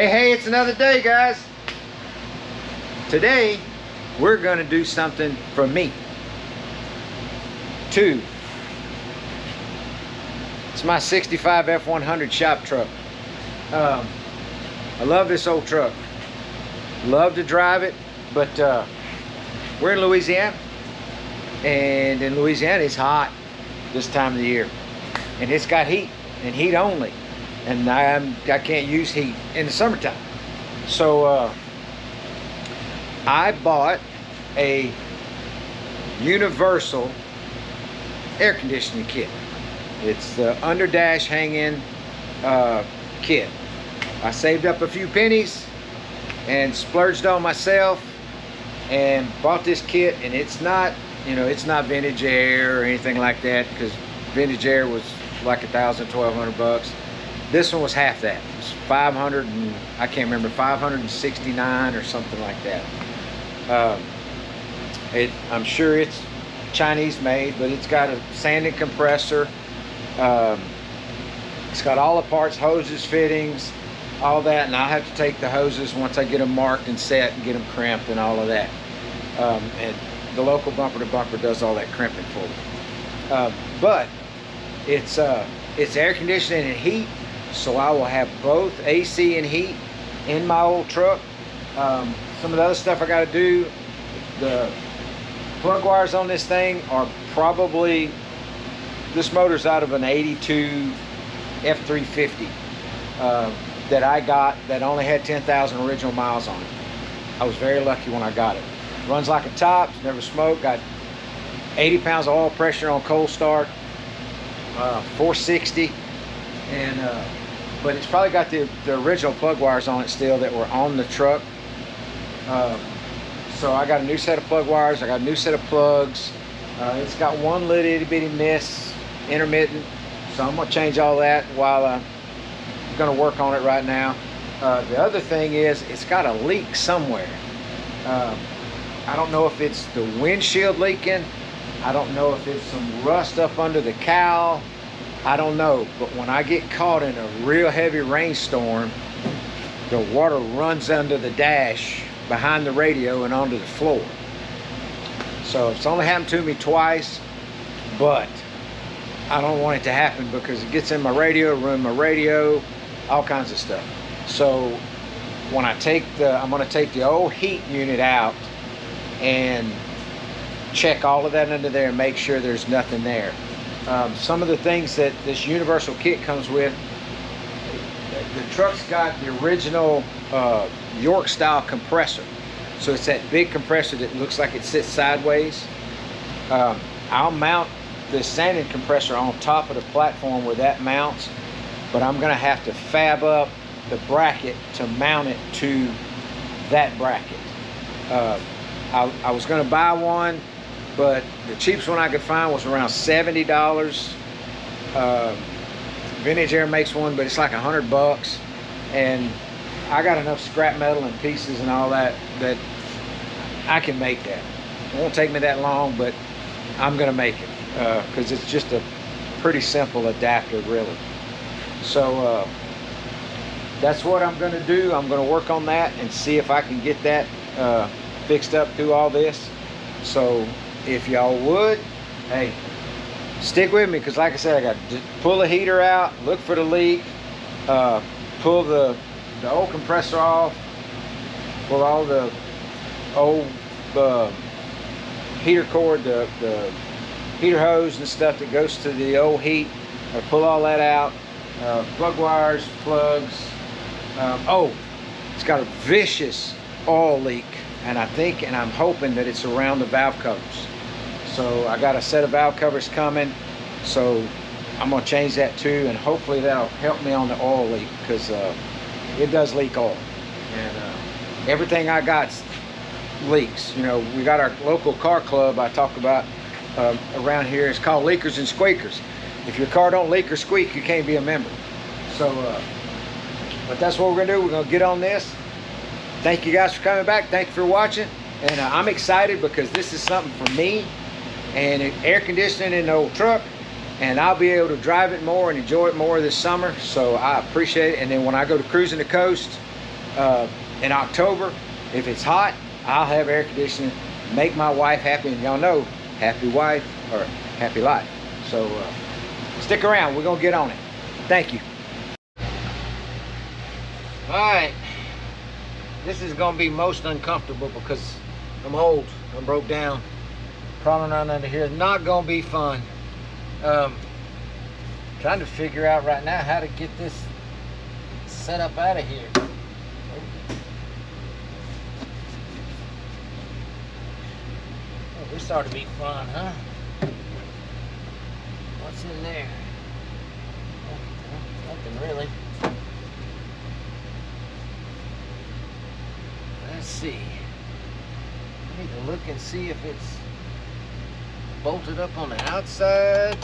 Hey, it's another day, guys. Today, we're gonna do something for me. It's my 65 F100 shop truck. I love this old truck. Love to drive it, but we're in Louisiana, and in Louisiana it's hot this time of the year, and it's got heat and heat only, and I can't use heat in the summertime. So I bought a universal air conditioning kit. It's the under dash hang-in kit. I saved up a few pennies and splurged on myself and bought this kit, and it's not, it's not vintage air or anything like that, because vintage air was like $1,000–1,200. This one was half that. It was 500 and I can't remember, 569 or something like that. I'm sure it's Chinese made, but it's got a sanding compressor. It's got all the parts, hoses, fittings, all that, and I have to take the hoses once I get them marked and set and get them crimped and all of that. And the local bumper to bumper does all that crimping for me. But it's air conditioning and heat, so I will have both AC and heat in my old truck. Some of the other stuff I got to do, the plug wires on this thing are probably, this motor's out of an 82 F350 that I got, that only had 10,000 original miles on it. I was very lucky when I got it. Runs like a top, never smoked, got 80 pounds of oil pressure on cold start, 460, and but it's probably got the original plug wires on it still that were on the truck. So I got a new set of plug wires, I got a new set of plugs. It's got one little itty bitty miss, intermittent, so I'm gonna change all that while I'm gonna work on it right now. The other thing is, it's got a leak somewhere. I don't know if it's the windshield leaking, I don't know if it's some rust up under the cowl, I don't know, but when I get caught in a real heavy rainstorm, the water runs under the dash behind the radio and onto the floor. So it's only happened to me twice, but I don't want it to happen because it gets in my radio, ruin my radio, all kinds of stuff. So when I'm gonna take the old heat unit out and check all of that under there and make sure there's nothing there. Some of the things that this universal kit comes with, the truck's got the original York style compressor. So it's that big compressor that looks like it sits sideways. I'll mount the sanding compressor on top of the platform where that mounts, but I'm gonna have to fab up the bracket to mount it to that bracket. I was gonna buy one, but the cheapest one I could find was around $70. Vintage Air makes one, but it's like $100, and I got enough scrap metal and pieces and all that that I can make that. It won't take me that long, but I'm gonna make it because it's just a pretty simple adapter, really. So that's what I'm gonna do. I'm gonna work on that and see if I can get that fixed up through all this. So if y'all would, hey, stick with me, because like I said, I got to pull the heater out, look for the leak, pull the old compressor off, pull all the old heater cord, the heater hose and stuff that goes to the old heat. I pull all that out, plug wires, plugs. Oh, it's got a vicious oil leak, and I'm hoping that it's around the valve covers. So I got a set of valve covers coming, so I'm gonna change that too, and hopefully that'll help me on the oil leak, because it does leak oil, and everything I got leaks. We got our local car club I talk about around here. It's called Leakers and Squeakers. If your car don't leak or squeak, you can't be a member. So but that's what we're gonna do. We're gonna get on this. Thank you guys for coming back. Thank you for watching, and I'm excited because this is something for me, and air conditioning in the old truck, and I'll be able to drive it more and enjoy it more this summer. So I appreciate it. And then when I go to cruising the coast, In October, if it's hot, I'll have air conditioning, make my wife happy, and y'all know, happy wife or happy life. So stick around, we're gonna get on it. Thank you. All right, this is gonna be most uncomfortable because I'm old, I'm broke down, crawling around under here. Not gonna be fun. Trying to figure out right now how to get this set up out of here. Oh, this ought to be fun, huh? What's in there? Nothing really. Let's see. I need to look and see if it's bolted up on the outside.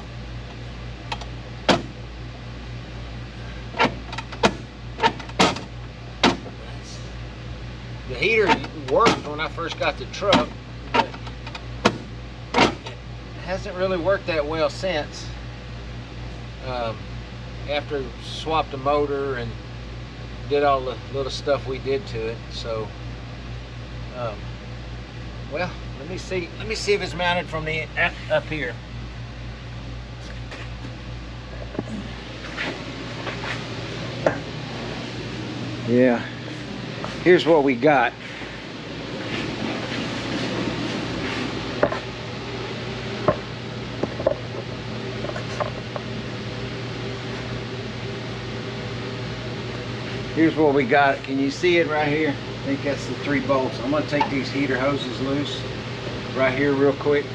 The heater worked when I first got the truck, but it hasn't really worked that well since. After swapped the motor and did all the little stuff we did to it. So well, let me see if it's mounted from the up here. Yeah, here's what we got. Here's what we got. Can you see it right here? I think that's the 3 bolts. I'm going to take these heater hoses loose right here real quick.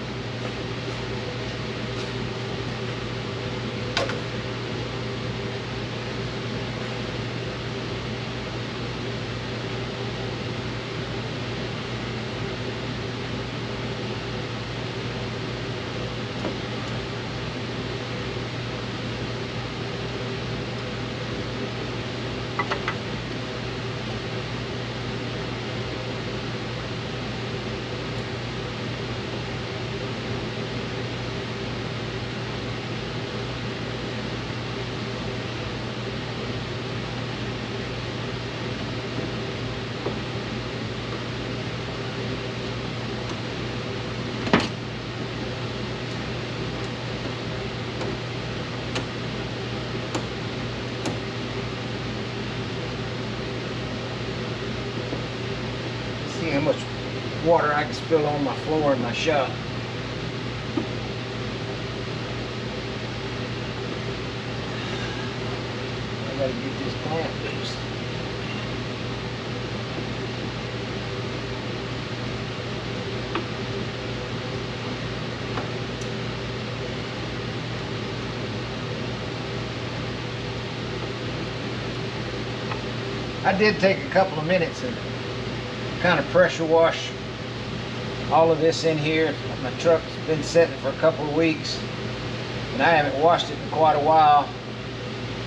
See how much water I can spill on my floor in my shop. I gotta get this clamp loose. I did take a couple of minutes and kind of pressure wash all of this in here. My truck's been sitting for a couple of weeks and I haven't washed it in quite a while,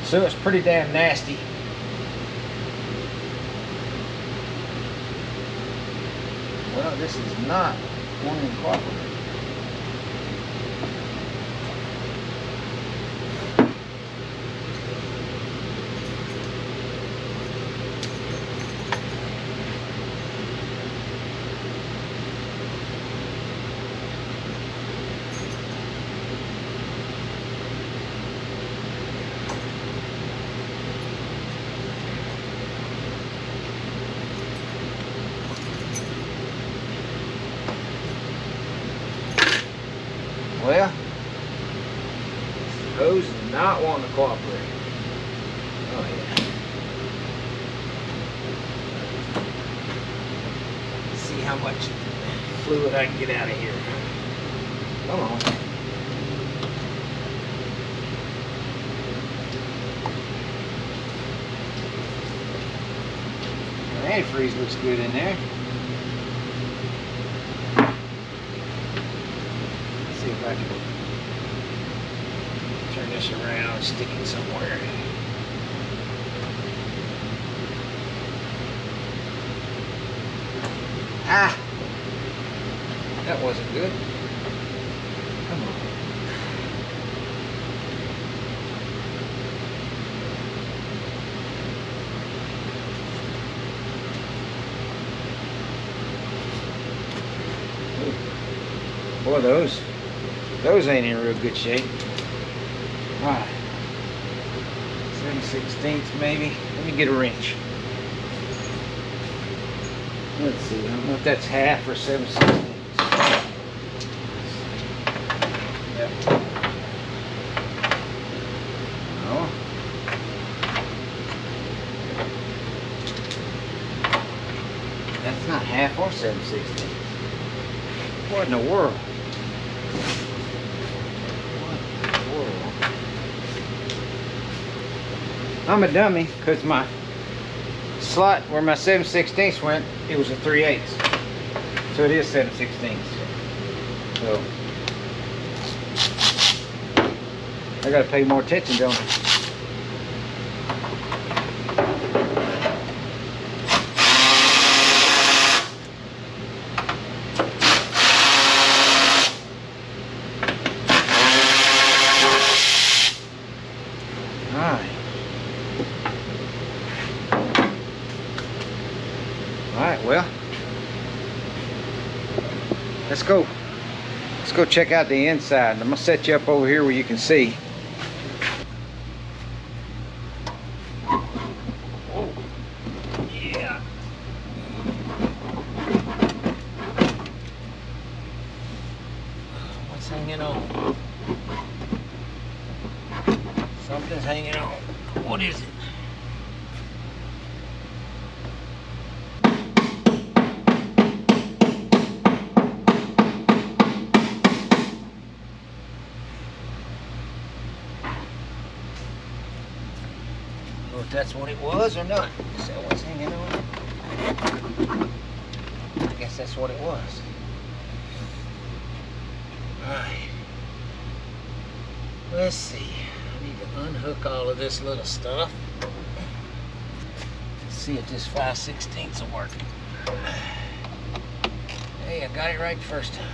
so it's pretty damn nasty. Well, this is not one incorporated. Well, the hose is not wanting to cooperate. Oh yeah. Let's see how much fluid I can get out of here. Come on. The antifreeze looks good in there. See if I can turn this around and stick it somewhere. Ah! That wasn't good. Come on. Boy, those ain't in real good shape. All right. 7/16 maybe. Let me get a wrench. Let's see. I don't know if that's half or 7/16. Yep. No. That's not half or 7/16. What in the world? I'm a dummy because my slot where my 7/16 went, it was a 3/8. So it is 7/16. So I gotta pay more attention, don't I? Alright, well, let's go check out the inside. I'm gonna set you up over here where you can see. Oh, yeah. What's hanging on? Something's hanging on. What is it? If that's what it was or not. Is that what's hanging on? I guess that's what it was. Alright. Let's see. I need to unhook all of this little stuff. Let's see if this 5/16 will work. Hey, I got it right the first time.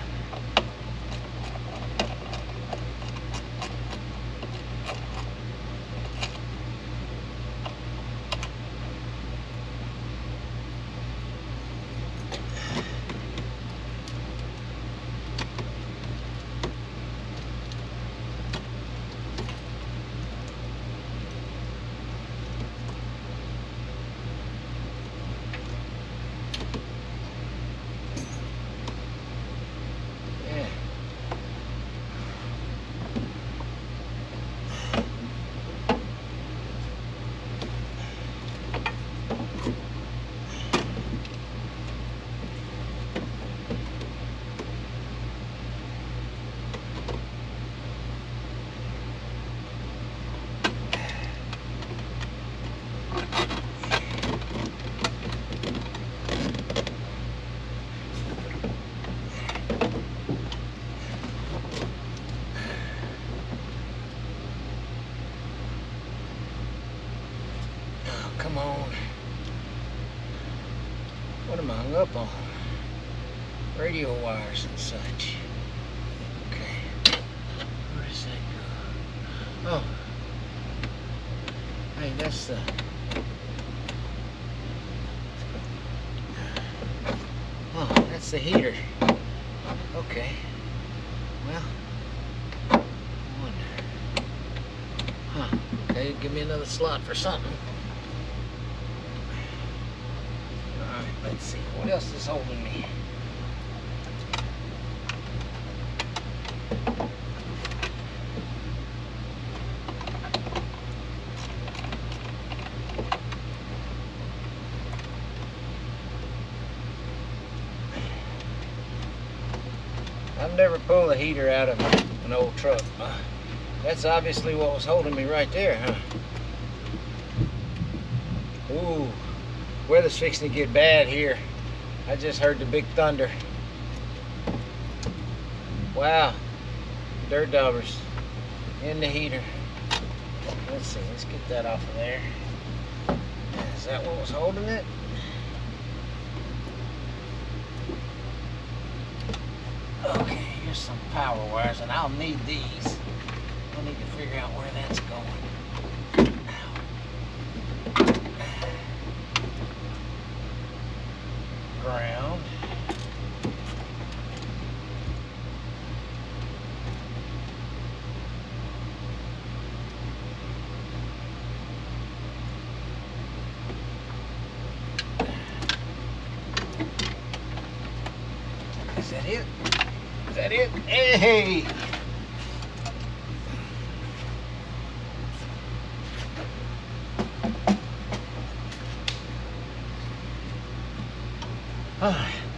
Come on. What am I hung up on? Radio wires and such. Okay. Where does that go? Oh. Hey, that's the... Oh, that's the heater. Okay. Well, I wonder. Huh. Okay, give me another slot for something. Let's see, what else is holding me? I've never pulled a heater out of an old truck. That's obviously what was holding me right there, huh? Ooh. Weather's fixing to get bad here. I just heard the big thunder. Wow. Dirt daubers in the heater. Let's see, let's get that off of there. Is that what was holding it? Okay, here's some power wires, and I'll need these. I'll need to figure out where that's going. Ground. Is that it? Is that it? Hey!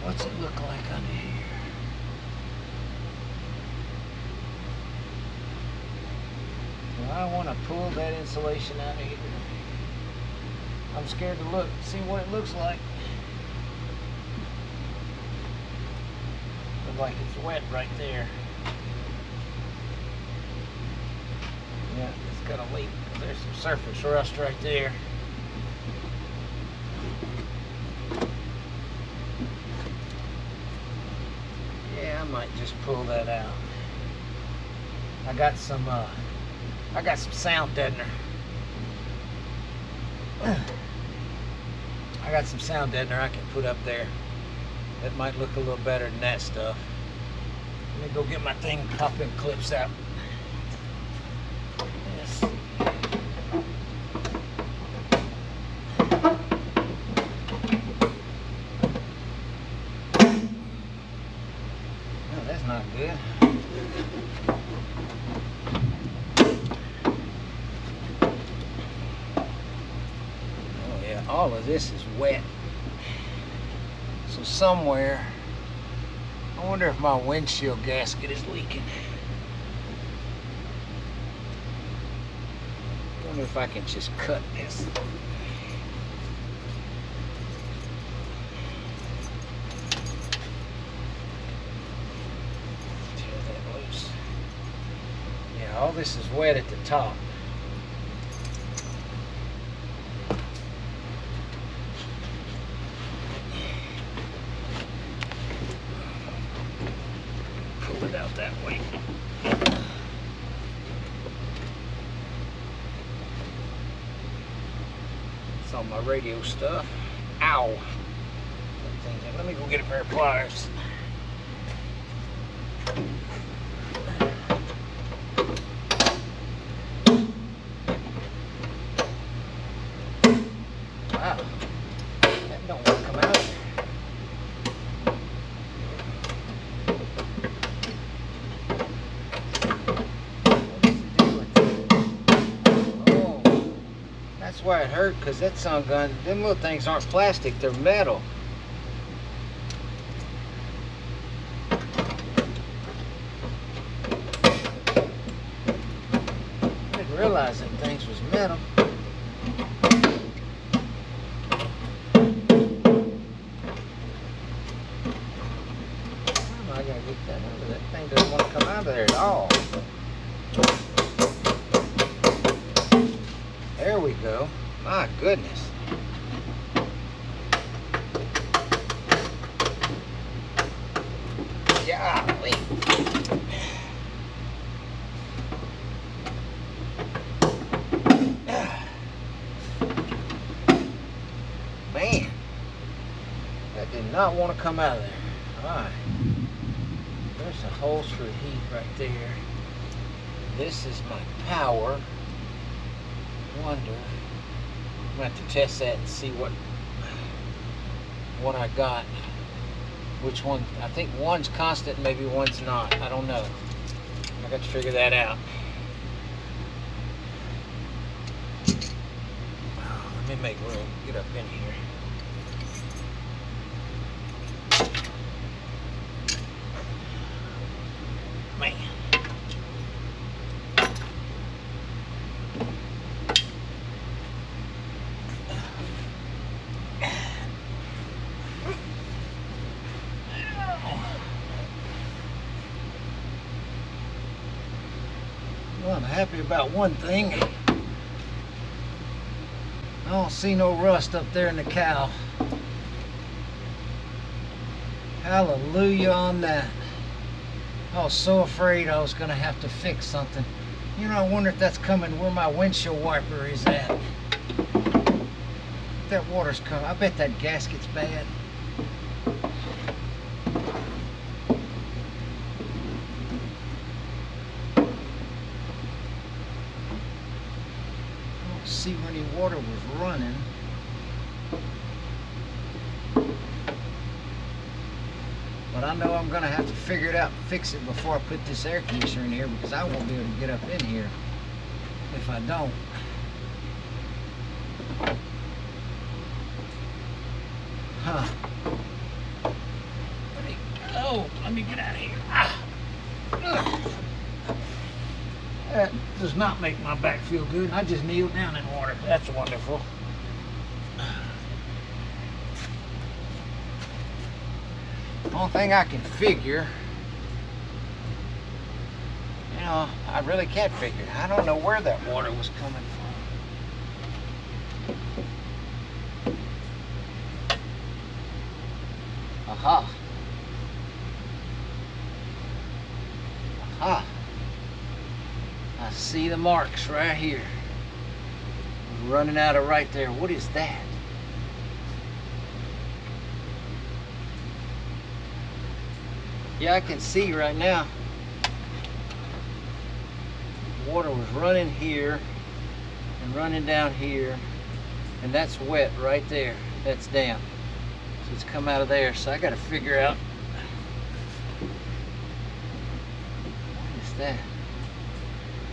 What's it look like under here? Well, I want to pull that insulation out of here. I'm scared to look, see what it looks like. Looks like it's wet right there. Yeah, it's got a leak. There's some surface rust right there. Yeah, I might just pull that out. I got some sound deadener. I got some sound deadener I can put up there. That might look a little better than that stuff. Let me go get my thing, pop them clips out. Yes. No, that's not good. All of this is wet. So somewhere, I wonder if my windshield gasket is leaking. I wonder if I can just cut this. Tear that loose. Yeah, all this is wet at the top. Pull it out that way. It's all my radio stuff. Ow! Let me go get a pair of pliers. Wow, that don't want to come out. That's why it hurt, because that sun gun, them little things aren't plastic, they're metal. I didn't realize them things was metal. I gotta get that out of that thing. Doesn't want to come out of there at all. There we go. My goodness. Golly. Man, that did not want to come out of there. All right. There's the holes for the heat right there. This is my power. Wonder, I'm gonna have to test that and see what I got. Which one? I think one's constant, maybe one's not. I don't know. I got to figure that out. Let me make room. Get up in here. Man. Well, I'm happy about one thing. I don't see no rust up there in the cowl. Hallelujah on that. I was so afraid I was going to have to fix something. You know, I wonder if that's coming where my windshield wiper is at. That water's coming. I bet that gasket's bad. See where any water was running. But I know I'm gonna have to figure it out and fix it before I put this air conditioner in here, because I won't be able to get up in here if I don't. Huh. Let me get out of here. That does not make my back feel good. I just kneeled down in water. That's wonderful. Only thing I can figure, you know, I really can't figure. I don't know where that water was coming from. Aha. Aha. I see the marks right here. Running out of right there. What is that? Yeah, I can see right now. Water was running here and running down here, and that's wet right there. That's damp. So it's come out of there. So I got to figure out, what is that?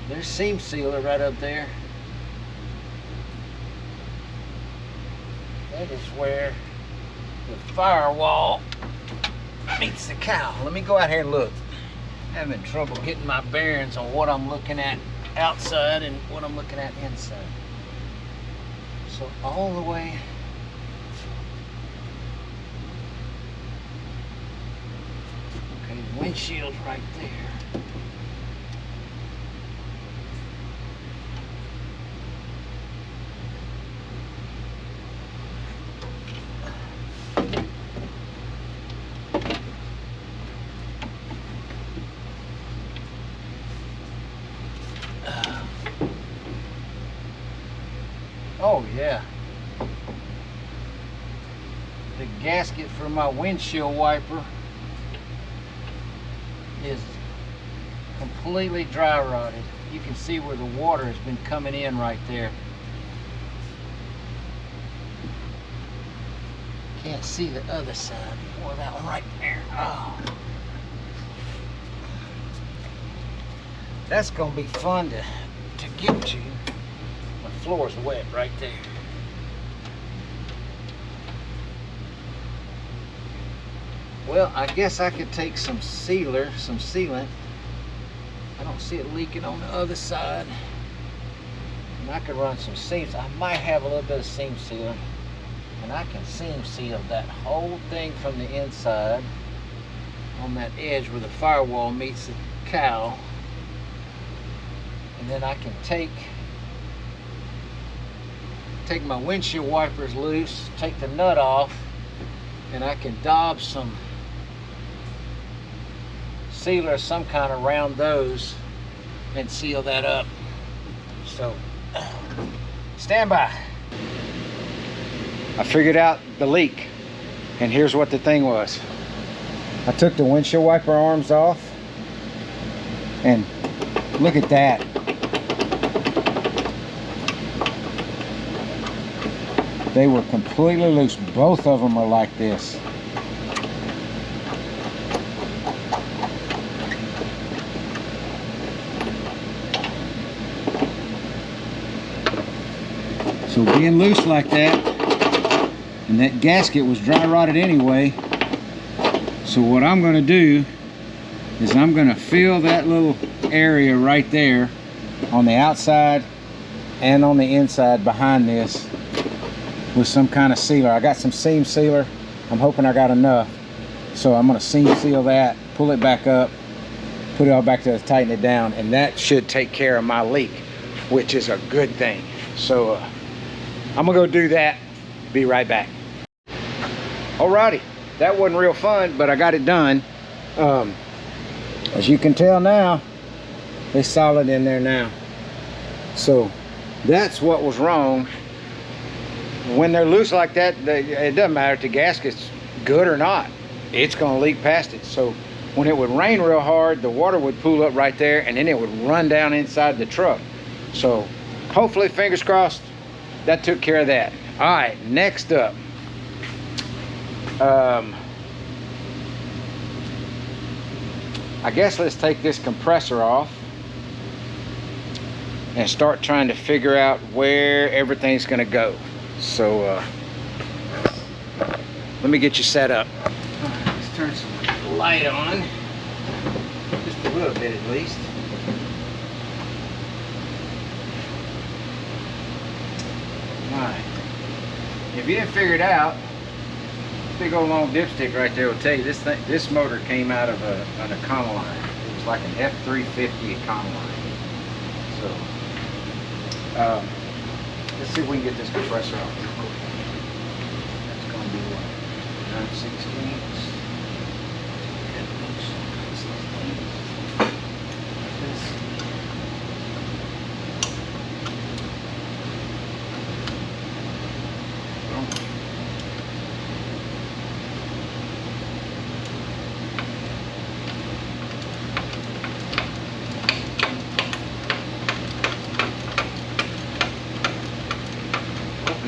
There's seam sealer right up there. That is where the firewall meets the cow. Let me go out here and look. I'm having trouble getting my bearings on what I'm looking at outside and what I'm looking at inside. So all the way okay, the windshield's right there. Oh yeah, the gasket for my windshield wiper is completely dry rotted. You can see where the water has been coming in right there. Can't see the other side. Or that one right there. Oh, that's gonna be fun to get to. The floor's wet right there. Well, I guess I could take some sealer, some sealant. I don't see it leaking on the other side. And I could run some seams. I might have a little bit of seam sealer. And I can seam seal that whole thing from the inside on that edge where the firewall meets the cowl. And then I can take my windshield wipers loose, take the nut off, and I can daub some sealer of some kind around those and seal that up. So, stand by. I figured out the leak, and here's what the thing was. I took the windshield wiper arms off, and look at that. They were completely loose. Both of them are like this. So being loose like that, and that gasket was dry rotted anyway, so what I'm going to do is I'm going to fill that little area right there on the outside and on the inside behind this with some kind of sealer. I got some seam sealer. I'm hoping I got enough. So I'm going to seam seal that, pull it back up, put it all back to tighten it down, and that should take care of my leak, which is a good thing. So I'm gonna go do that. Be right back. Alrighty, that wasn't real fun, but I got it done. As you can tell now, they're solid in there now. So that's what was wrong. When they're loose like that, it doesn't matter if the gasket's good or not. It's gonna leak past it. So when it would rain real hard, the water would pool up right there, and then it would run down inside the truck. So hopefully, fingers crossed, that took care of that. All right, next up, I guess let's take this compressor off and start trying to figure out where everything's gonna go. So let me get you set up. All right, let's turn some light on, just a little bit at least. All right, if you didn't figure it out, big old long dipstick right there will tell you this motor came out of an Econoline. It was like an F350 Econoline. So let's see if we can get this compressor off real quick. That's going to be what, 9/16.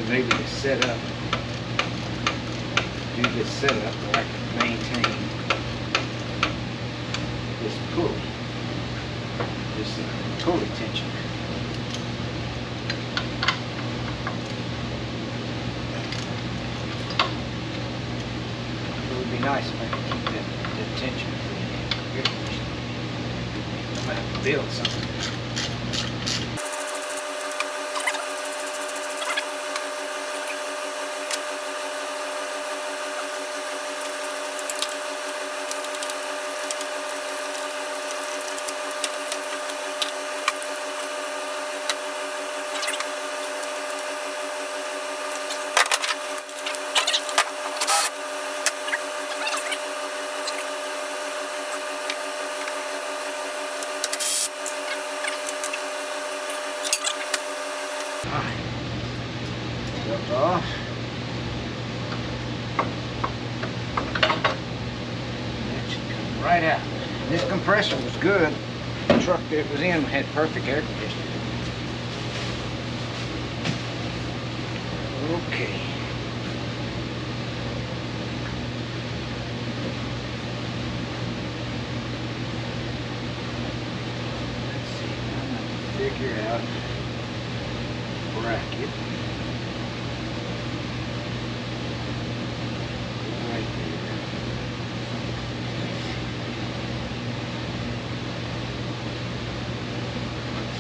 Maybe to set up, do this setup where I can maintain this pulley, this pulley tension. It would be nice if I could keep that tension for the air. I'm gonna have to build something. Off. That should come right out. This compressor was good. The truck that it was in had perfect air conditioning. Okay. Let's see. I'm going to figure out bracket.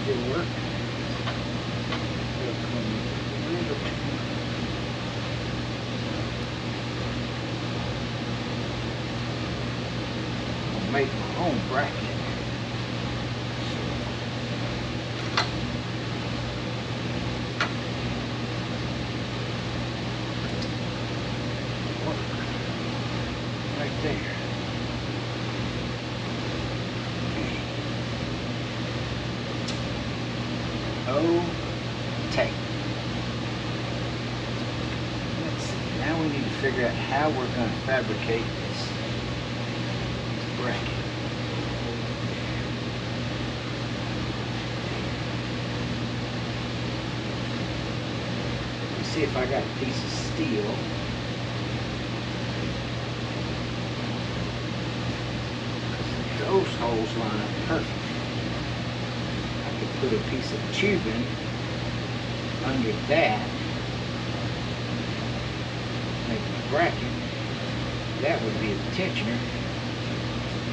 Still work. I'll make my own bracket. Right there. Tape. Let's see. Now we need to figure out how we're going to fabricate this bracket. Let's see if I got a piece of steel. Those holes line up perfect. I could put a piece of tubing under that, make a bracket. That would be the tensioner.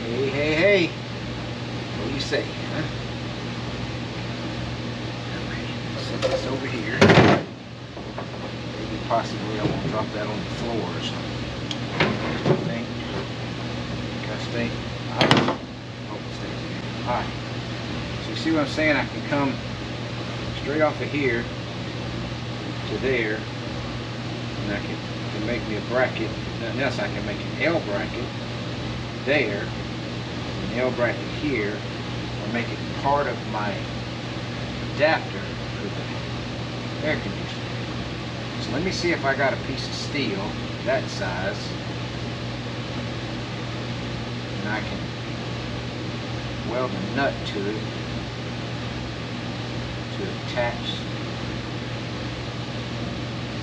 Hey, hey, hey. What do you say, huh? Okay, set this over here. Maybe possibly I won't drop that on the floor or something. I think. Can I stay? Oh, it stays here. Alright. So you see what I'm saying? I can come straight off of here to there, and I can make me a bracket. Nothing else, I can make an L bracket there, an L bracket here, or make it part of my adapter for the air conditioner. So let me see if I got a piece of steel that size, and I can weld a nut to it to attach.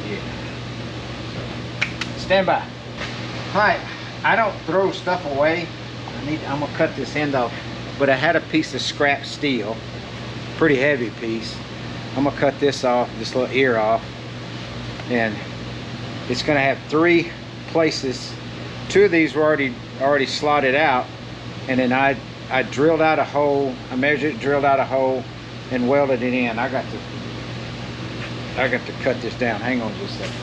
Yeah. Stand by. Alright, I don't throw stuff away. I'm gonna cut this end off, but I had a piece of scrap steel, pretty heavy piece. I'm gonna cut this off, this little ear off, and it's gonna have 3 places. 2 of these were already slotted out, and then I drilled out a hole. I measured it, drilled out a hole, and welded it in. I got to cut this down. Hang on just a second.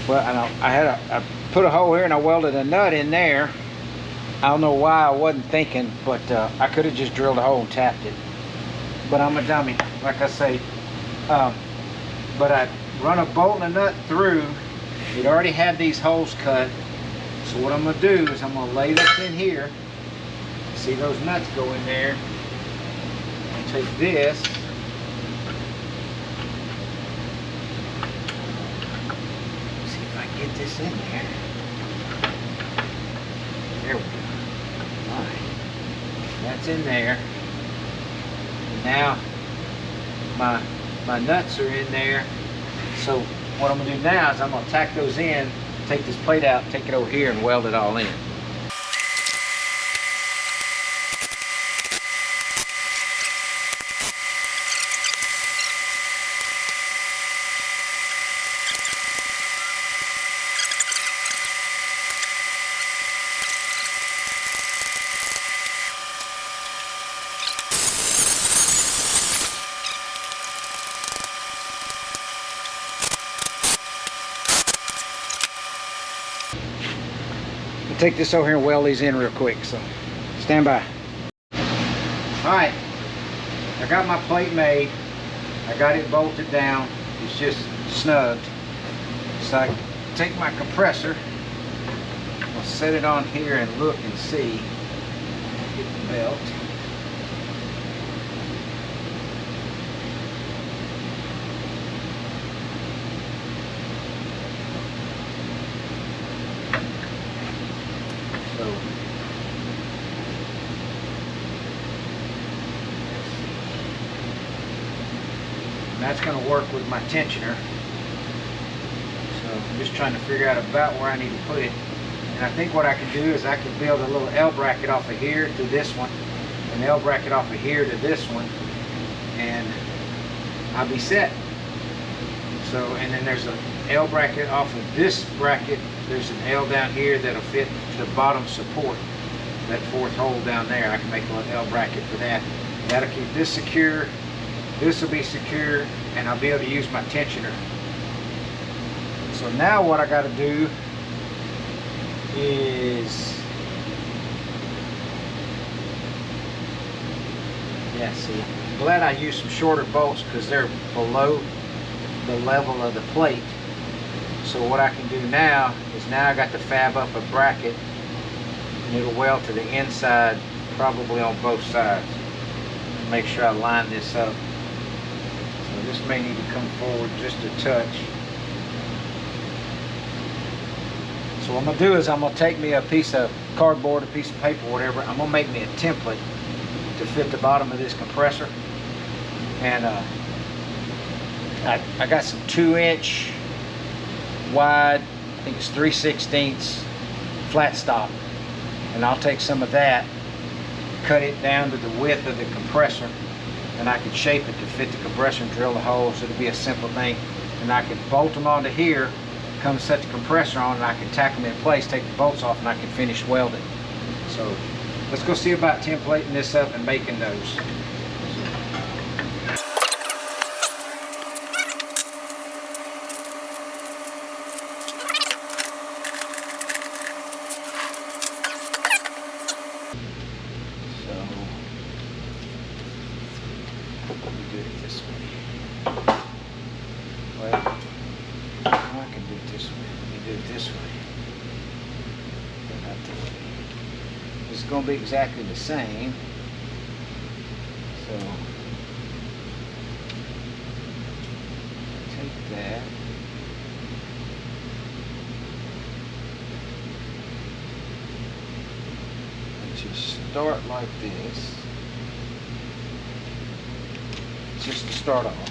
Well, I put a hole here and I welded a nut in there. I don't know why I wasn't thinking, but I could have just drilled a hole and tapped it. But I'm a dummy, like I say. But I run a bolt and a nut through. It already had these holes cut. So what I'm gonna do is I'm gonna lay this in here. See those nuts go in there. And take this. See if I can get this in there. There we go. Alright. That's in there. And now my nuts are in there. So what I'm gonna do now is I'm gonna tack those in, take this plate out, take it over here and weld it all in. Take this over here and weld these in real quick, so stand by. Alright, I got my plate made. I got it bolted down. It's just snugged. So I take my compressor, I'll set it on here and look and see. Get the belt. That's going to work with my tensioner. So I'm just trying to figure out about where I need to put it. And I think what I can do is I can build a little L bracket off of here to this one, an L bracket off of here to this one, and I'll be set. So, and then there's an L bracket off of this bracket. There's an L down here that'll fit the bottom support, that 4th hole down there. I can make a little L bracket for that. That'll keep this secure. This will be secure, and I'll be able to use my tensioner. So now what I got to do is, see, I'm glad I used some shorter bolts because they're below the level of the plate. So what I can do now is I got to fab up a bracket, and it'll weld to the inside, probably on both sides. Make sure I line this up. This may need to come forward just a touch. So what I'm going to do is I'm going to take me a piece of cardboard, a piece of paper, whatever. I'm going to make me a template to fit the bottom of this compressor. And I got some 2-inch wide, I think it's 3/16 flat stop. And I'll take some of that, cut it down to the width of the compressor, and I can shape it to fit the compressor and drill the holes. It'll be a simple thing. And I can bolt them onto here, come set the compressor on, and I can tack them in place, take the bolts off, and I can finish welding. So let's go see about templating this up and making those. It's going to be exactly the same. So take that. And just start like this. Just to start off.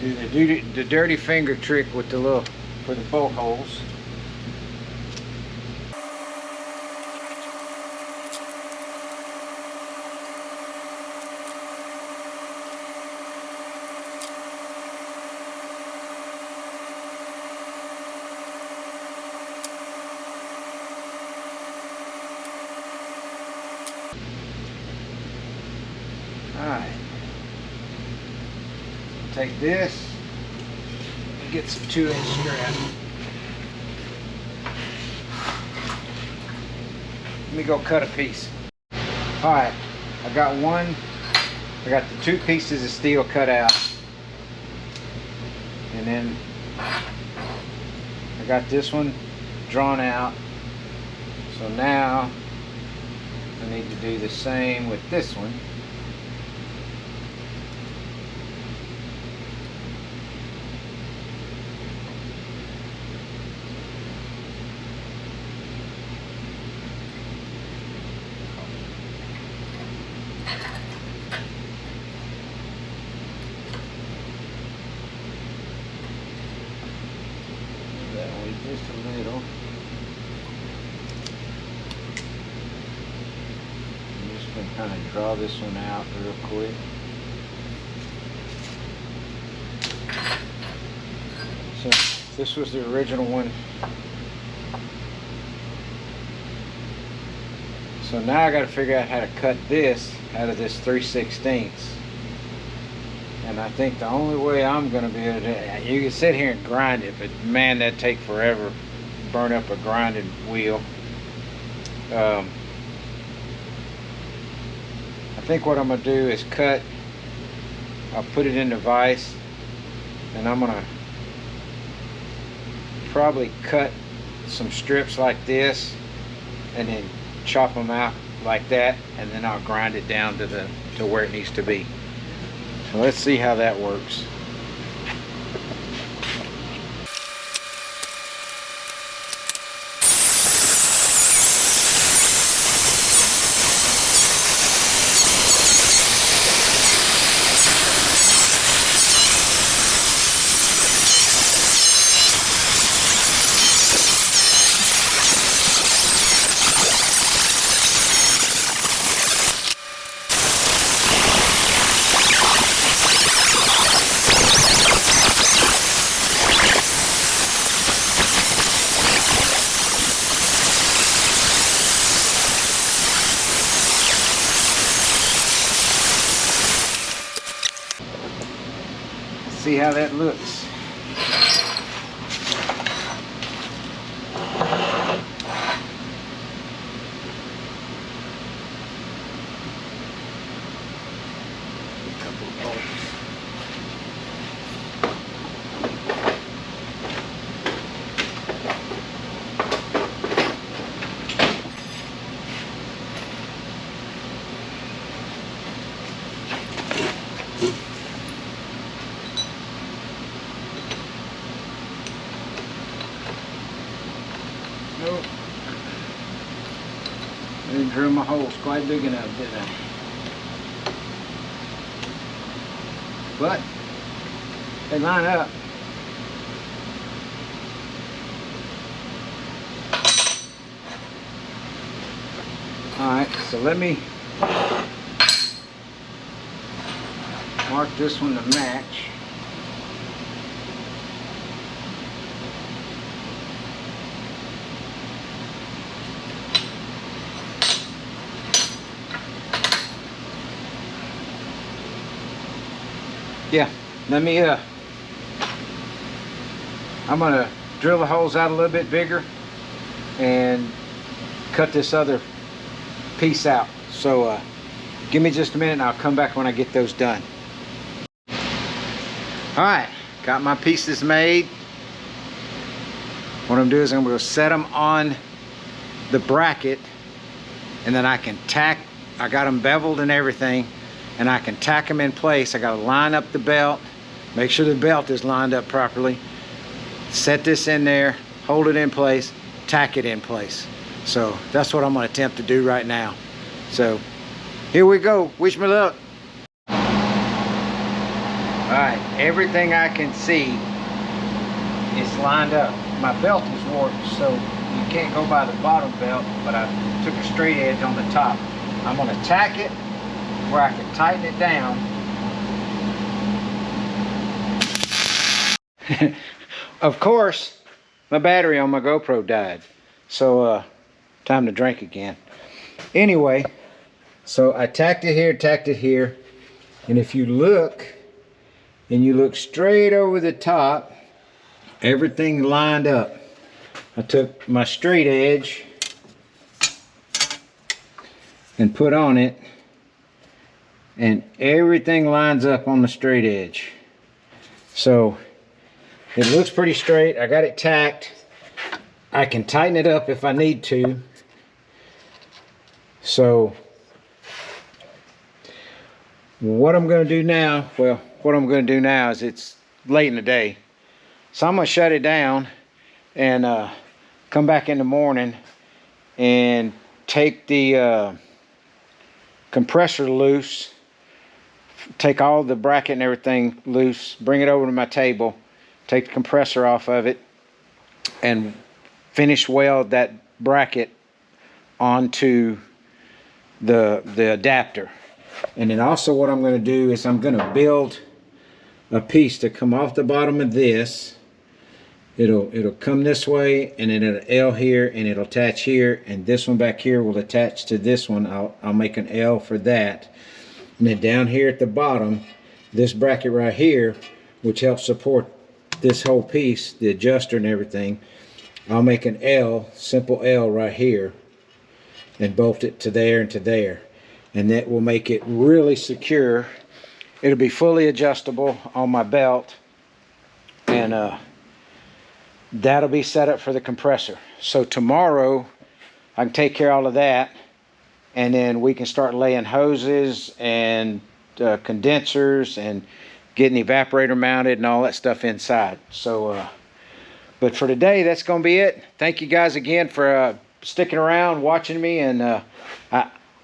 do the dirty finger trick with the little, for the bolt holes. Alright, take this and get some 2-inch strap. Let me go cut a piece. Alright, I got the 2 pieces of steel cut out. And then I got this one drawn out. So now I need to do the same with this one. Just a little. I'm just going to kind of draw this one out real quick. So this was the original one. So now I got to figure out how to cut this out of this 3/16. And I think the only way I'm going to be able to, you can sit here and grind it, but man, that'd take forever. Burn up a grinding wheel. I think what I'm going to do is cut, I'll put it in the vise, and I'm going to probably cut some strips like this, and then chop them out like that, and then I'll grind it down to where it needs to be. So let's see how that works. See how that looks. A couple of bolts. Nope. I didn't drill my holes quite big enough, did I? But they line up. Alright, so let me mark this one to match. Yeah, let me I'm gonna drill the holes out a little bit bigger and cut this other piece out. So give me just a minute and I'll come back when I get those done. Alright, got my pieces made. What I'm doing is I'm going to set them on the bracket, and then I can tack, I got them beveled and everything, and I can tack them in place. I got to line up the belt, make sure the belt is lined up properly, set this in there, hold it in place, tack it in place. So that's what I'm going to attempt to do right now. So here we go. Wish me luck. All Alright, everything I can see is lined up. My belt is warped, so you can't go by the bottom belt, but I took a straight edge on the top. I'm going to tack it where I can tighten it down. Of course, my battery on my GoPro died, so time to drink again. Anyway, so I tacked it here, and if you look, and you look straight over the top, everything lined up. I took my straight edge and put on it, and everything lines up on the straight edge. So it looks pretty straight. I got it tacked. I can tighten it up if I need to. So what I'm going to do now, well, what I'm going to do now is, it's late in the day, so I'm going to shut it down and come back in the morning and take the compressor loose, take all the bracket and everything loose, bring it over to my table, take the compressor off of it, and finish weld that bracket onto the adapter. And then also what I'm going to do is I'm going to build a piece to come off the bottom of this. It'll come this way, and then it'll L here, and it'll attach here, and this one back here will attach to this one. I'll make an L for that. And then down here at the bottom, this bracket right here, which helps support this whole piece, the adjuster and everything, I'll make an L, simple L right here, and bolt it to there and to there. And that will make it really secure. It'll be fully adjustable on my belt, and that'll be set up for the compressor. So tomorrow I can take care of all of that, and then we can start laying hoses and condensers and getting the evaporator mounted and all that stuff inside. So but for today, that's gonna be it. Thank you guys again for sticking around, watching me, and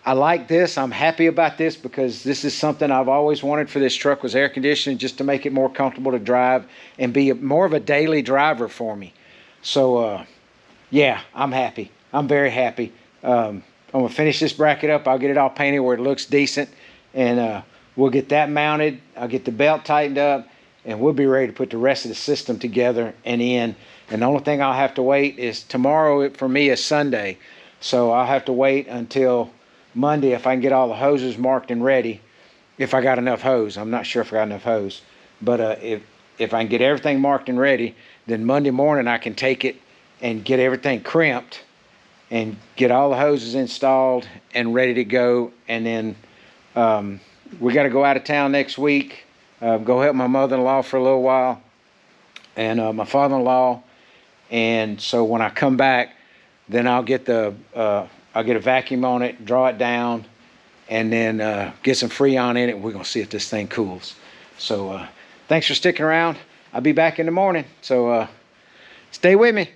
I like this. I'm happy about this because this is something I've always wanted for this truck, was air conditioning, just to make it more comfortable to drive and be more of a daily driver for me. So yeah, I'm happy. I'm very happy. I'm gonna finish this bracket up. I'll get it all painted where it looks decent, and we'll get that mounted. I'll get the belt tightened up, and we'll be ready to put the rest of the system together and in. And the only thing I'll have to wait is tomorrow. For me is Sunday, so I'll have to wait until Monday if I can get all the hoses marked and ready. If I got enough hose, I'm not sure if I got enough hose, but if I can get everything marked and ready, then Monday morning I can take it and get everything crimped and get all the hoses installed and ready to go. And then we got to go out of town next week, go help my mother-in-law for a little while, and my father-in-law. And so when I come back, then I'll get I'll get a vacuum on it, draw it down, and then get some Freon in it. We're going to see if this thing cools. So thanks for sticking around. I'll be back in the morning, so stay with me.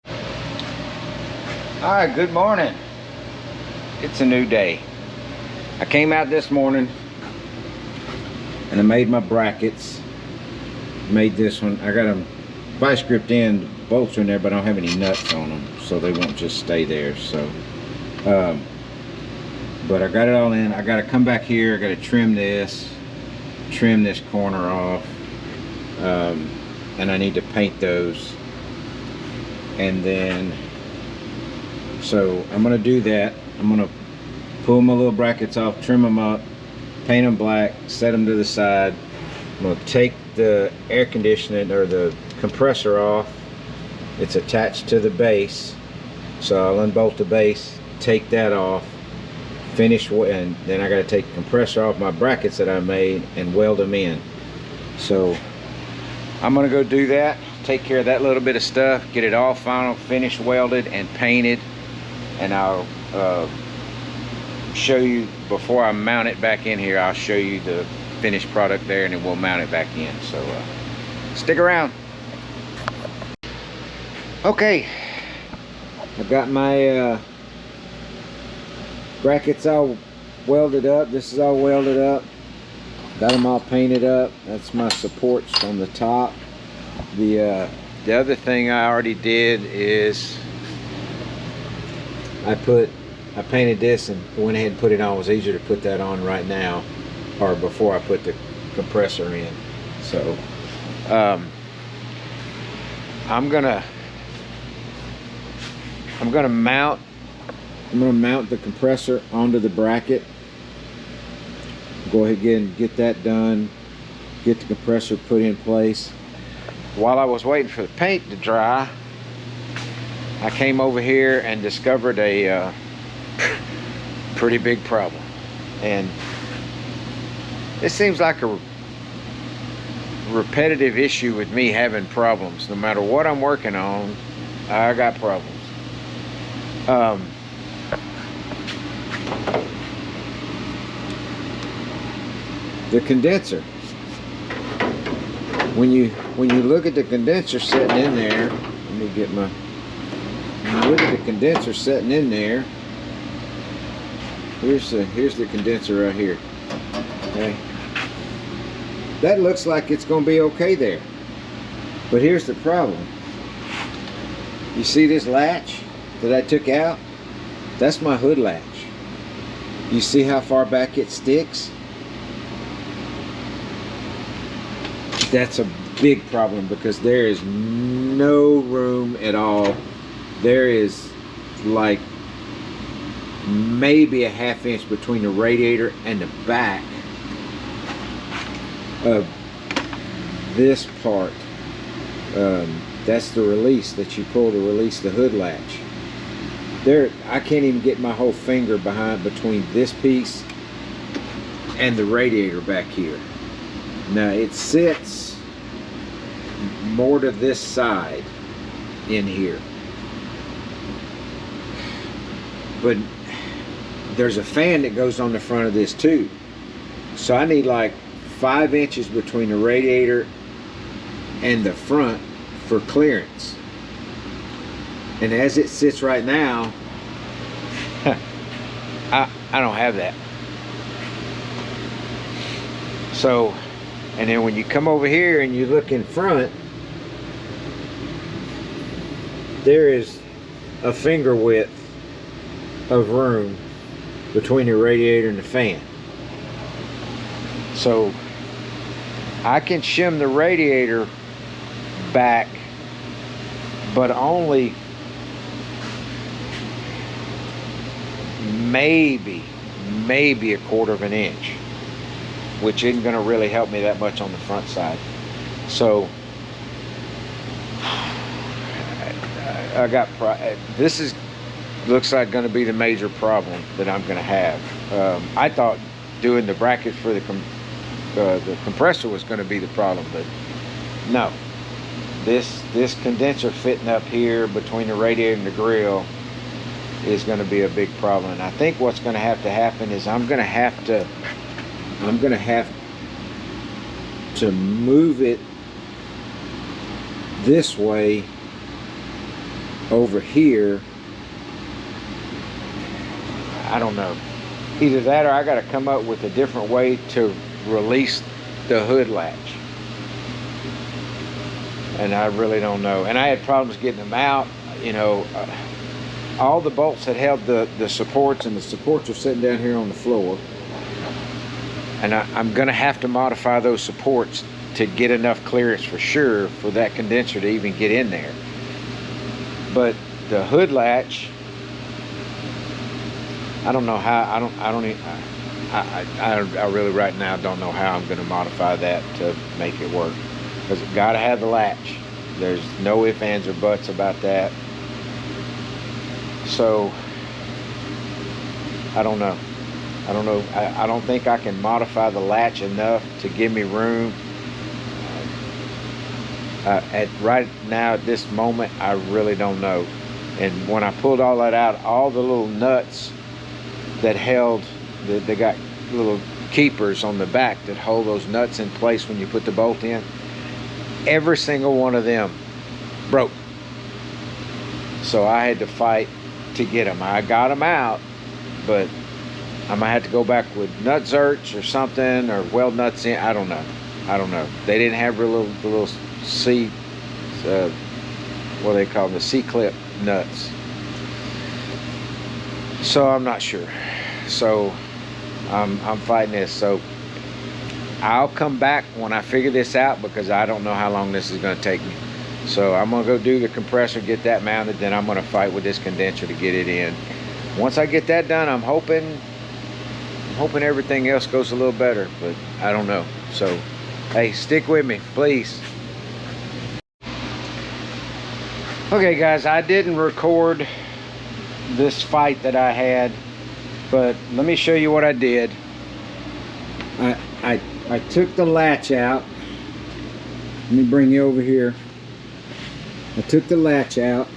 All right, good morning. It's a new day. I came out this morning and I made my brackets. Made this one. I got them vice gripped in, bolts are in there, but I don't have any nuts on them, so they won't just stay there. So but I got it all in. I got to come back here. I got to trim this corner off, and I need to paint those. And then so I'm going to do that. I'm going to pull my little brackets off, trim them up, paint them black, set them to the side. I'm going to take the air conditioning or the compressor off. It's attached to the base, so I'll unbolt the base, take that off, finish, and then I got to take the compressor off my brackets that I made and weld them in. So I'm going to go do that, take care of that little bit of stuff, get it all final, finished, welded, and painted, and I'll show you before I mount it back in here. I'll show you the finished product there, and then we'll mount it back in. So stick around. Okay, I've got my brackets all welded up. This is all welded up. Got them all painted up. That's my supports on the top. The other thing I already did is I painted this and went ahead and put it on. It was easier to put that on right now, or before I put the compressor in. So I'm gonna mount the compressor onto the bracket. Go ahead and get that done, get the compressor put in place. While I was waiting for the paint to dry, I came over here and discovered a pretty big problem. And it seems like a repetitive issue with me having problems. No matter what I'm working on, I got problems. The condenser. When you look at the condenser sitting in there, let me get my. When you look at the condenser sitting in there, here's the condenser right here. Okay, that looks like it's going to be okay there, but here's the problem. You see this latch that I took out? That's my hood latch. You see how far back it sticks? That's a big problem because there is no room at all. There is like maybe a ½ inch between the radiator and the back of this part. That's the release that you pull to release the hood latch. There, I can't even get my whole finger between this piece and the radiator back here. Now it sits more to this side in here, but there's a fan that goes on the front of this too, so I need like 5 inches between the radiator and the front for clearance. And as it sits right now, I don't have that. So, and then when you come over here and you look in front, there is a finger width of room between the radiator and the fan. So I can shim the radiator back, but only maybe a quarter of an inch, which isn't going to really help me that much on the front side. So this looks like going to be the major problem that I'm going to have. I thought doing the bracket for the compressor was going to be the problem, but no. This condenser fitting up here between the radiator and the grill is going to be a big problem. And I think what's going to happen is I'm going to have to move it this way over here. I don't know. Either that or I got to come up with a different way to release the hood latch. And I really don't know. And I had problems getting them out. You know, all the bolts that held the supports, and the supports are sitting down here on the floor. And I'm going to have to modify those supports to get enough clearance for sure for that condenser to even get in there. But the hood latch, I don't know how. I really right now don't know how I'm going to modify that to make it work. Because it's got to have the latch. There's no ifs, ands, or buts about that. So I don't know. I don't think I can modify the latch enough to give me room. Right now at this moment, I really don't know. And when I pulled all that out, all the little nuts that held, they got little keepers on the back that hold those nuts in place when you put the bolt in. Every single one of them broke. So I had to fight to get them. I got them out, but I might have to go back with nut zerks or something, or weld nuts in. I don't know. They didn't have the little C, what do they call them, the C-clip nuts. So I'm not sure. So I'm fighting this. So I'll come back when I figure this out, because I don't know how long this is going to take me. So I'm going to go do the compressor, get that mounted, then I'm going to fight with this condenser to get it in. Once I get that done, I'm hoping everything else goes a little better, but I don't know. So hey, stick with me, please. Okay guys, I didn't record this fight that I had, but let me show you what I did. I took the latch out. Let me bring you over here. I took the latch out.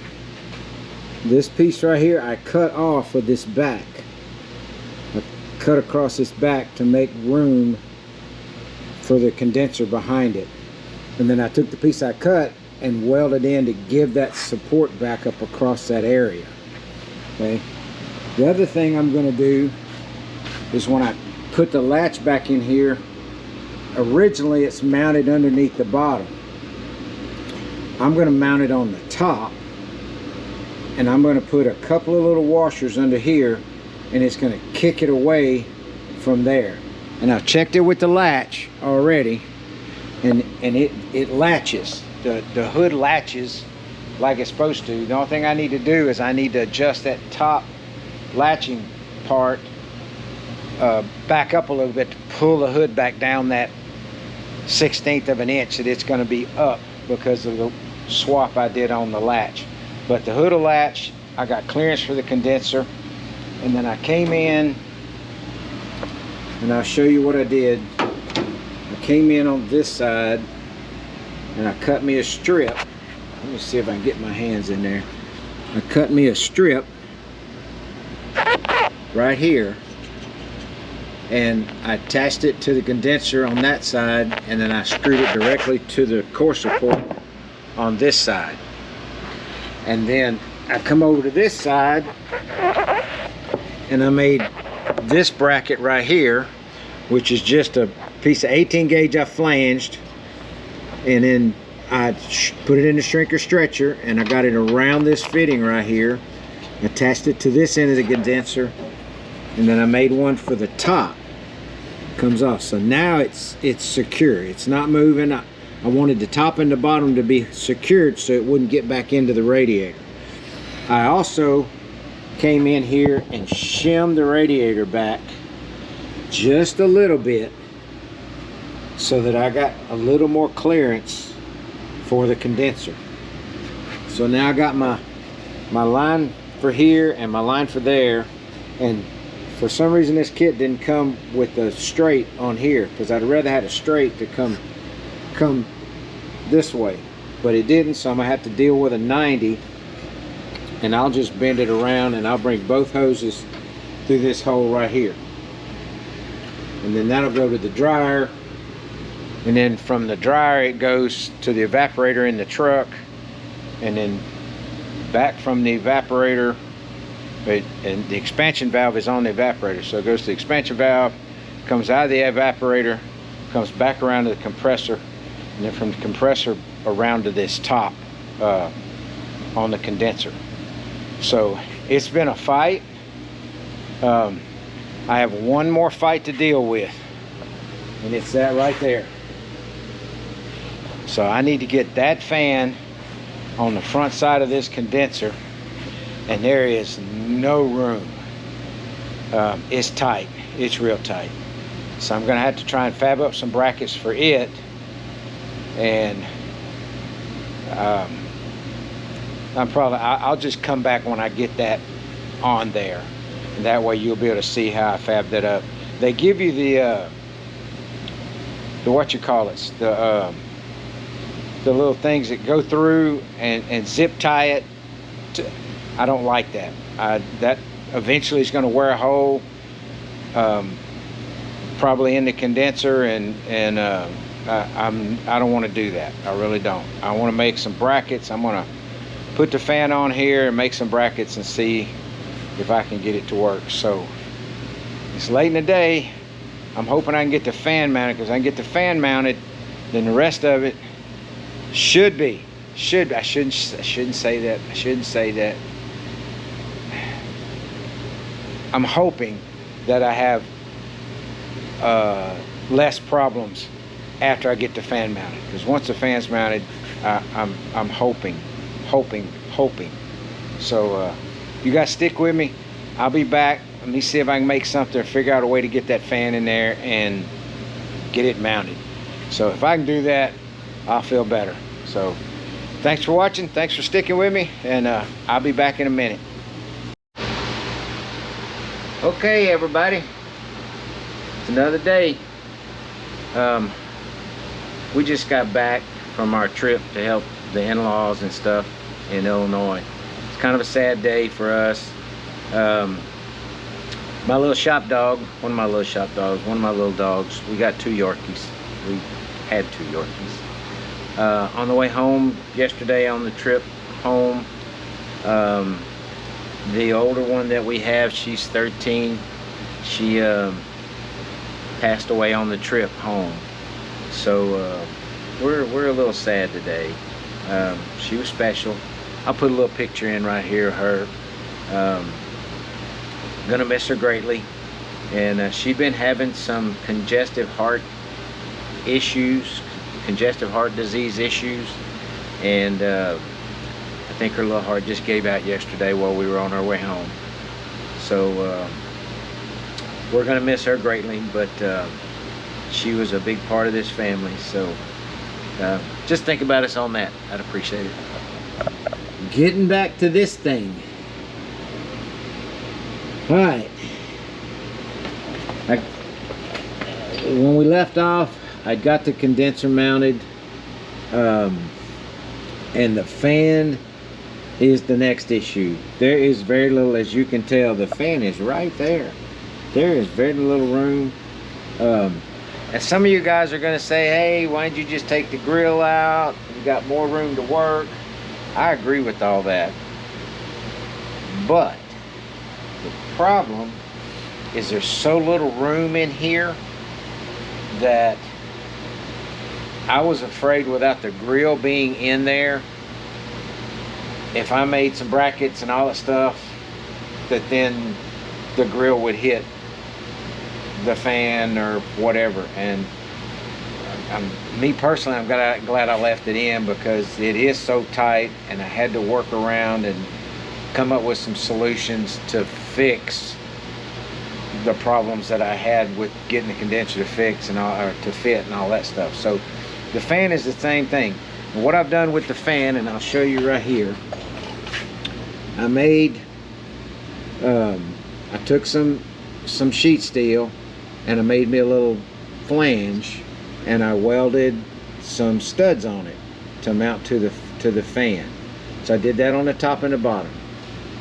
This piece right here I cut off of this back. I cut across this back to make room for the condenser behind it. And then I took the piece I cut and welded in to give that support back up across that area. Okay. The other thing I'm going to do is, when I put the latch back in here, originally it's mounted underneath the bottom. I'm going to mount it on the top, and I'm going to put a couple of little washers under here, and it's going to kick it away from there. And I've checked it with the latch already, and it latches. The hood latches like it's supposed to. The only thing I need to do is I need to adjust that top latching part back up a little bit to pull the hood back down that 1/16 of an inch that it's going to be up, because of the swap I did on the latch. But the hood will latch. I got clearance for the condenser, and then I came in, and I'll show you what I did. I came in on this side, and I cut me a strip. Let me see if I can get my hands in there. I cut me a strip right here, and I attached it to the condenser on that side, and then I screwed it directly to the core support on this side. And then I come over to this side, and I made this bracket right here, which is just a piece of 18 gauge I flanged, and then I put it in the shrinker stretcher, and I got it around this fitting right here, attached it to this end of the condenser, and then I made one for the top. Comes off. So now it's secure. It's not moving. I wanted the top and the bottom to be secured so it wouldn't get back into the radiator. I also came in here and shimmed the radiator back just a little bit, so that I got a little more clearance for the condenser. So now I got my line for here and my line for there, and for some reason this kit didn't come with a straight on here, because I'd rather had a straight to come this way, but it didn't. So I'm gonna have to deal with a 90, and I'll just bend it around, and I'll bring both hoses through this hole right here, and then that'll go to the dryer, and then from the dryer it goes to the evaporator in the truck, and then back from the evaporator. And the expansion valve is on the evaporator, so it goes to the expansion valve, comes out of the evaporator, comes back around to the compressor, and then from the compressor around to this top on the condenser. So it's been a fight. I have one more fight to deal with, and it's that right there. So I need to get that fan on the front side of this condenser, and there is no room. It's tight. It's real tight. So I'm gonna have to try and fab up some brackets for it, and I'll just come back when I get that on there, and that way you'll be able to see how I fab that up. They give you the what you call it, the little things that go through and zip tie it. I don't like that. That eventually is going to wear a hole, probably in the condenser, and I don't want to do that. I really don't. I want to make some brackets. I'm going to put the fan on here and make some brackets and see if I can get it to work. So It's late in the day. I'm hoping I can get the fan mounted, because I can get the fan mounted, then the rest of it should be. I shouldn't say that. I shouldn't say that. I'm hoping that I have less problems after I get the fan mounted, because once the fan's mounted, I'm hoping. So you guys stick with me. I'll be back. Let me see if I can make something, figure out a way to get that fan in there and get it mounted. So if I can do that, I'll feel better. So thanks for watching, thanks for sticking with me, and I'll be back in a minute. Okay, everybody, it's another day. We just got back from our trip to help the in-laws and stuff in Illinois. It's kind of a sad day for us. My little shop dog, one of my little dogs, we got 2 Yorkies. We had 2 Yorkies. On the way home yesterday, on the trip home, the older one that we have, she's 13. She passed away on the trip home. So we're a little sad today. She was special. I'll put a little picture in right here of her. Gonna miss her greatly. And she'd been having some congestive heart disease issues, and I think her little heart just gave out yesterday while we were on our way home. So we're gonna miss her greatly, but she was a big part of this family. So just think about us on that. I'd appreciate it. Getting back to this thing. All right. When we left off, I got the condenser mounted, and the fan is the next issue. There is very little, as you can tell, the fan is right there. There is very little room. And some of you guys are going to say, hey, why don't you just take the grill out? You got more room to work. I agree with all that. But the problem is there's so little room in here that I was afraid without the grill being in there, if I made some brackets and all that stuff, that then the grill would hit the fan or whatever. And me personally, I'm glad I left it in, because it is so tight, and I had to work around and come up with some solutions to fix the problems that I had with getting the condenser to fix and all, or to fit and all that stuff. So the fan is the same thing. What I've done with the fan, and I'll show you right here, I made I took some sheet steel and I made me a little flange, and I welded some studs on it to mount to the fan. So I did that on the top and the bottom.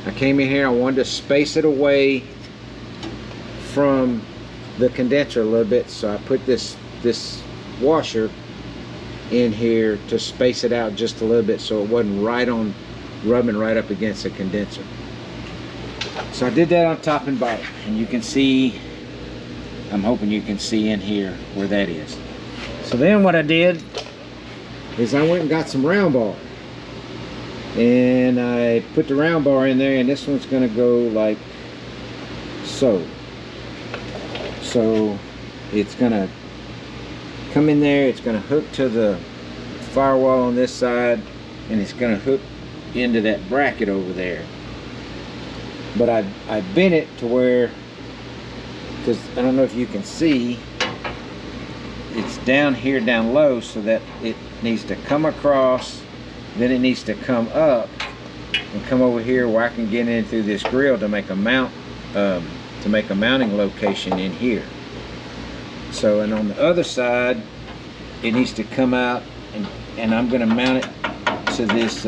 I came in here, I wanted to space it away from the condenser a little bit, so I put this washer in here to space it out just a little bit, so it wasn't rubbing right up against the condenser. So I did that on top and bottom, and you can see, I'm hoping you can see in here where that is. So then what I did is I went and got some round bar, and I put the round bar in there, and this one's going to go like so. So it's going to come in there, it's going to hook to the firewall on this side, and it's going to hook into that bracket over there. But I bent it to where, because I don't know if you can see, it's down here down low, so that it needs to come across, then it needs to come up and come over here where I can get in through this grill to make a mount, to make a mounting location in here. So, and on the other side, it needs to come out, and I'm going to mount it to this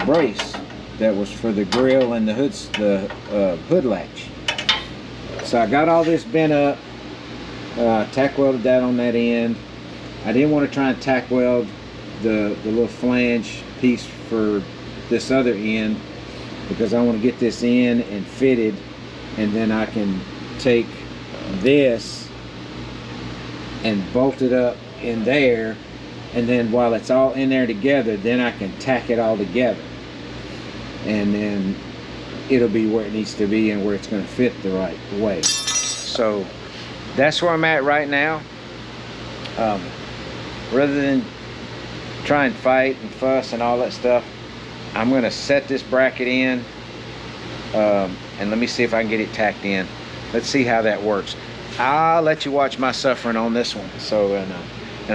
brace that was for the grill and the hood latch. So I got all this bent up, tack welded that on that end. I didn't want to try and tack weld the little flange piece for this other end, because I want to get this in and fitted, and then I can take this and bolt it up in there, and then while it's all in there together, then I can tack it all together, and then it'll be where it needs to be and where it's going to fit the right way. So that's where I'm at right now. Rather than try and fight and fuss and all that stuff, I'm going to set this bracket in, and let me see if I can get it tacked in. Let's see how that works. I'll let you watch my suffering on this one. So and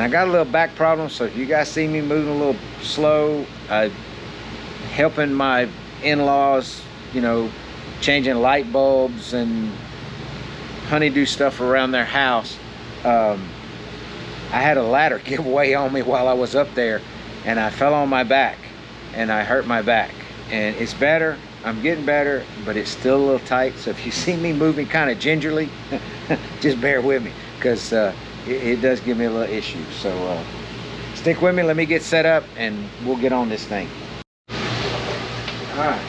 I got a little back problem, so if you guys see me moving a little slow, helping my in-laws, you know, changing light bulbs and honeydew stuff around their house. I had a ladder give way on me while I was up there, and I fell on my back and I hurt my back. And it's better, I'm getting better, but it's still a little tight. So if you see me moving kind of gingerly, just bear with me, because it does give me a little issue. So stick with me, let me get set up and we'll get on this thing. All right,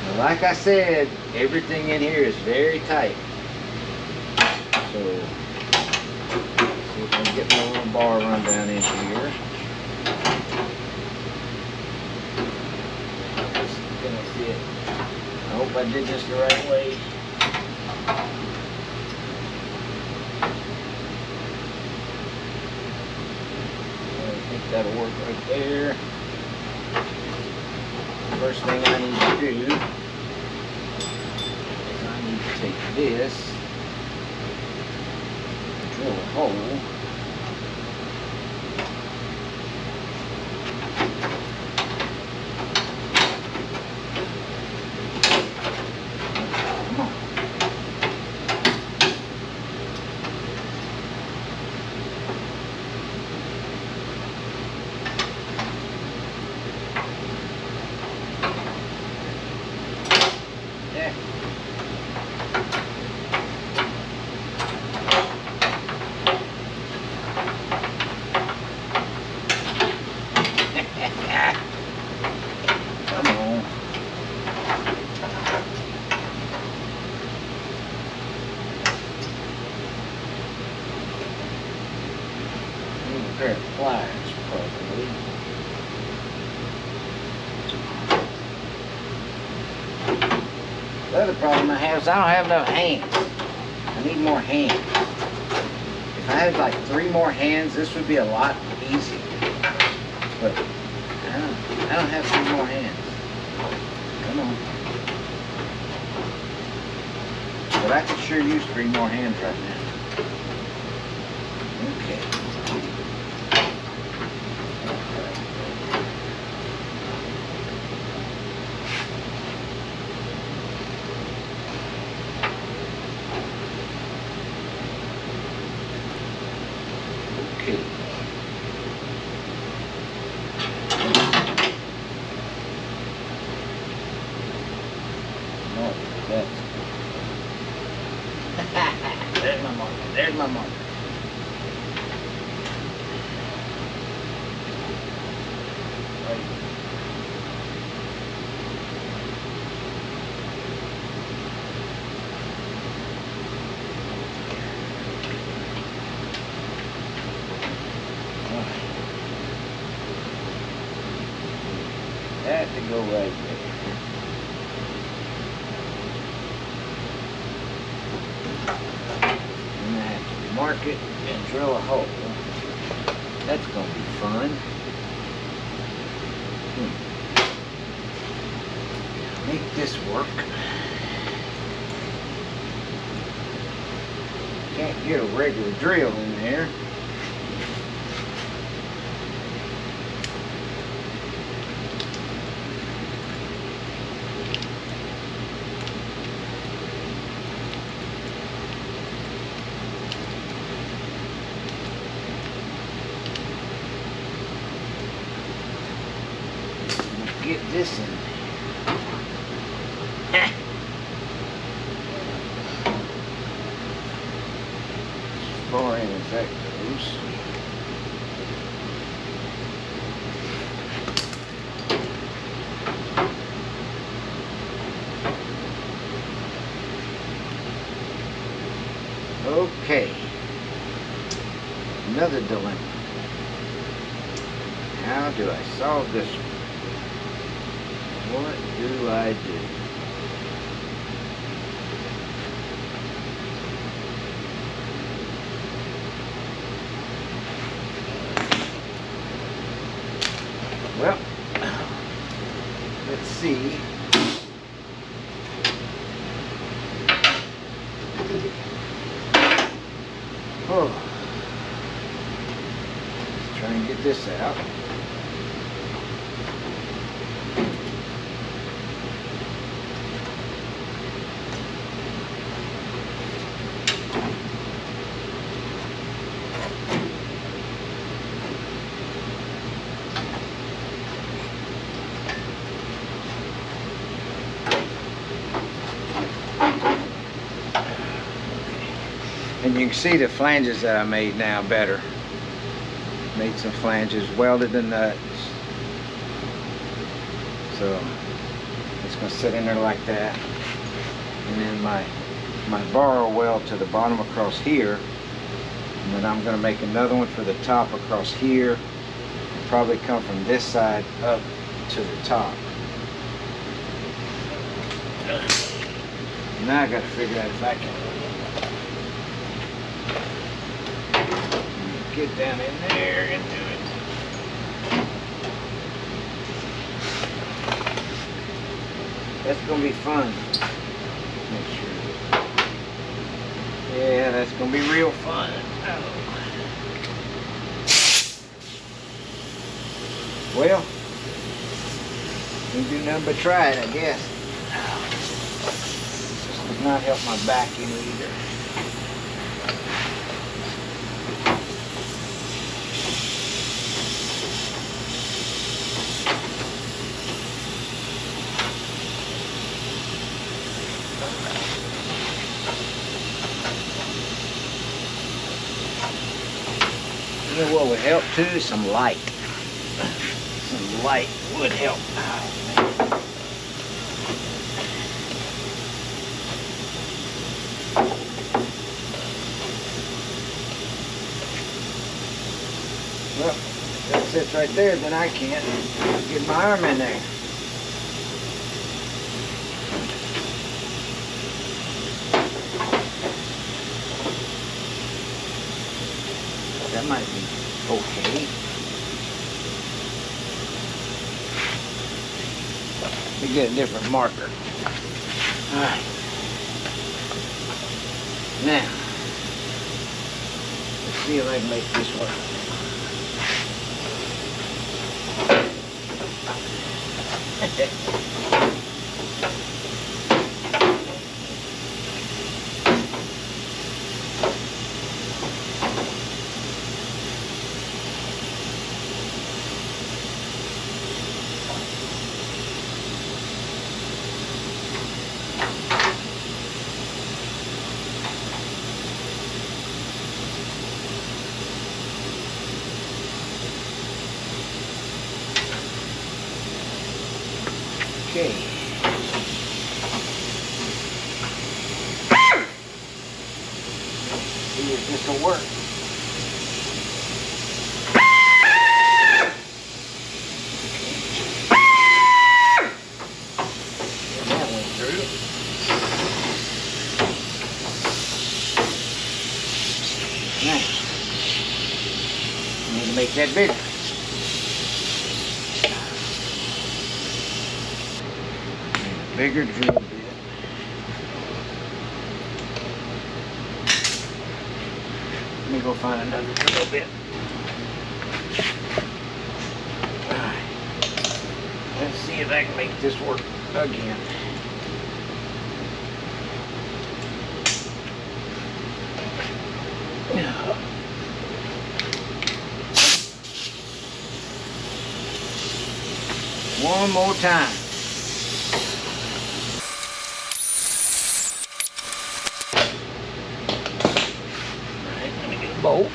now, like I said, everything in here is very tight. So see if I can get my little bar run down into here. It's gonna fit. I hope I did this the right way. I think that'll work right there. First thing I need to do is I need to take this, drill a hole. Come on. Yeah. Come on. Need a pair of pliers, probably. The other problem I have is I don't have enough hands. I need more hands. If I had like 3 more hands, this would be a lot easier. But I don't have 3 more hands. Come on. But I could sure use 3 more hands right now. Okay. Okay. No, that's there's my marker. There's my marker. Right. That to go right there. And I have to mark it and drill a hole. That's going to be fun. Make this work. Can't get a regular drill in there. Get this in there. As far in as that goes. another dilemma. How do I solve this one? What do I do? Well, let's see. Oh, let's try and get this out. And you can see the flanges that I made now better. Made some flanges, welded the nuts. So it's going to sit in there like that. And then my bar will weld to the bottom across here. And then I'm going to make another one for the top across here. And probably come from this side up to the top. Now I got to figure out if I can get down in there and do it. That's gonna be fun. Make sure. Yeah, that's gonna be real fun. Oh. Well, can't do nothing but try it, I guess. This does not help my back any either. You know what would help too? Some light. Some light would help. Well, if that sits right there, then I can't get my arm in there. That might be okay. Let me get a different marker. Alright. Now, let's see if I can make this work. Okay. See if this will work. Get that one through. Now, I need to make that bigger. Bigger drill bit. Let me go find another drill bit. Alright. Let's see if I can make this work again. One more time. Bolt.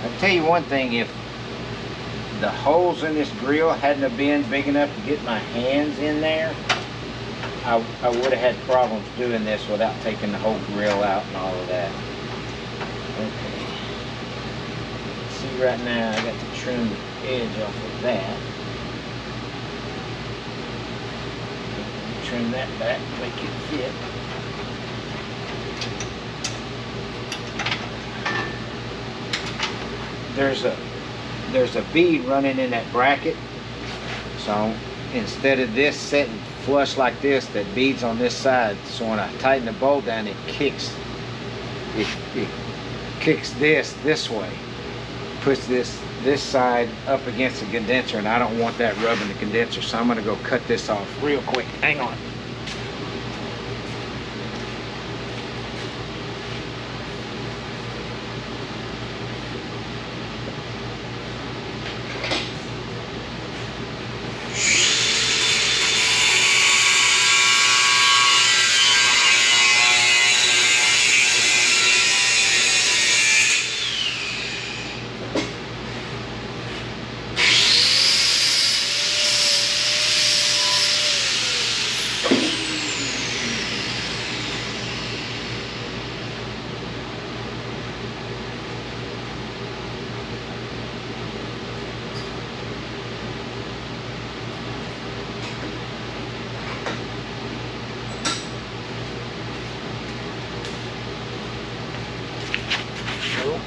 I'll tell you one thing, if the holes in this grill hadn't have been big enough to get my hands in there, I would have had problems doing this without taking the whole grill out and all of that. Okay. See, right now I got to trim the edge off of that. Trim that back, make it fit. There's a bead running in that bracket, so instead of this setting flush like this, that bead's on this side, so when I tighten the bolt down, it kicks this way, puts this side up against the condenser, and I don't want that rubbing the condenser, so I'm going to go cut this off real quick. Hang on.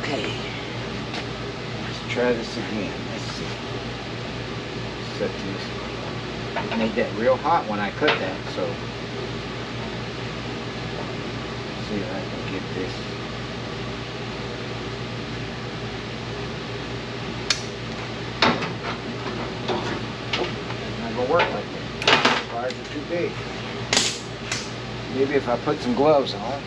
Okay, let's try this again. Let's see. Set this. I made that real hot when I cut that, so let's see if I can get this. It's not gonna work like that. The wires are too big. Maybe if I put some gloves on.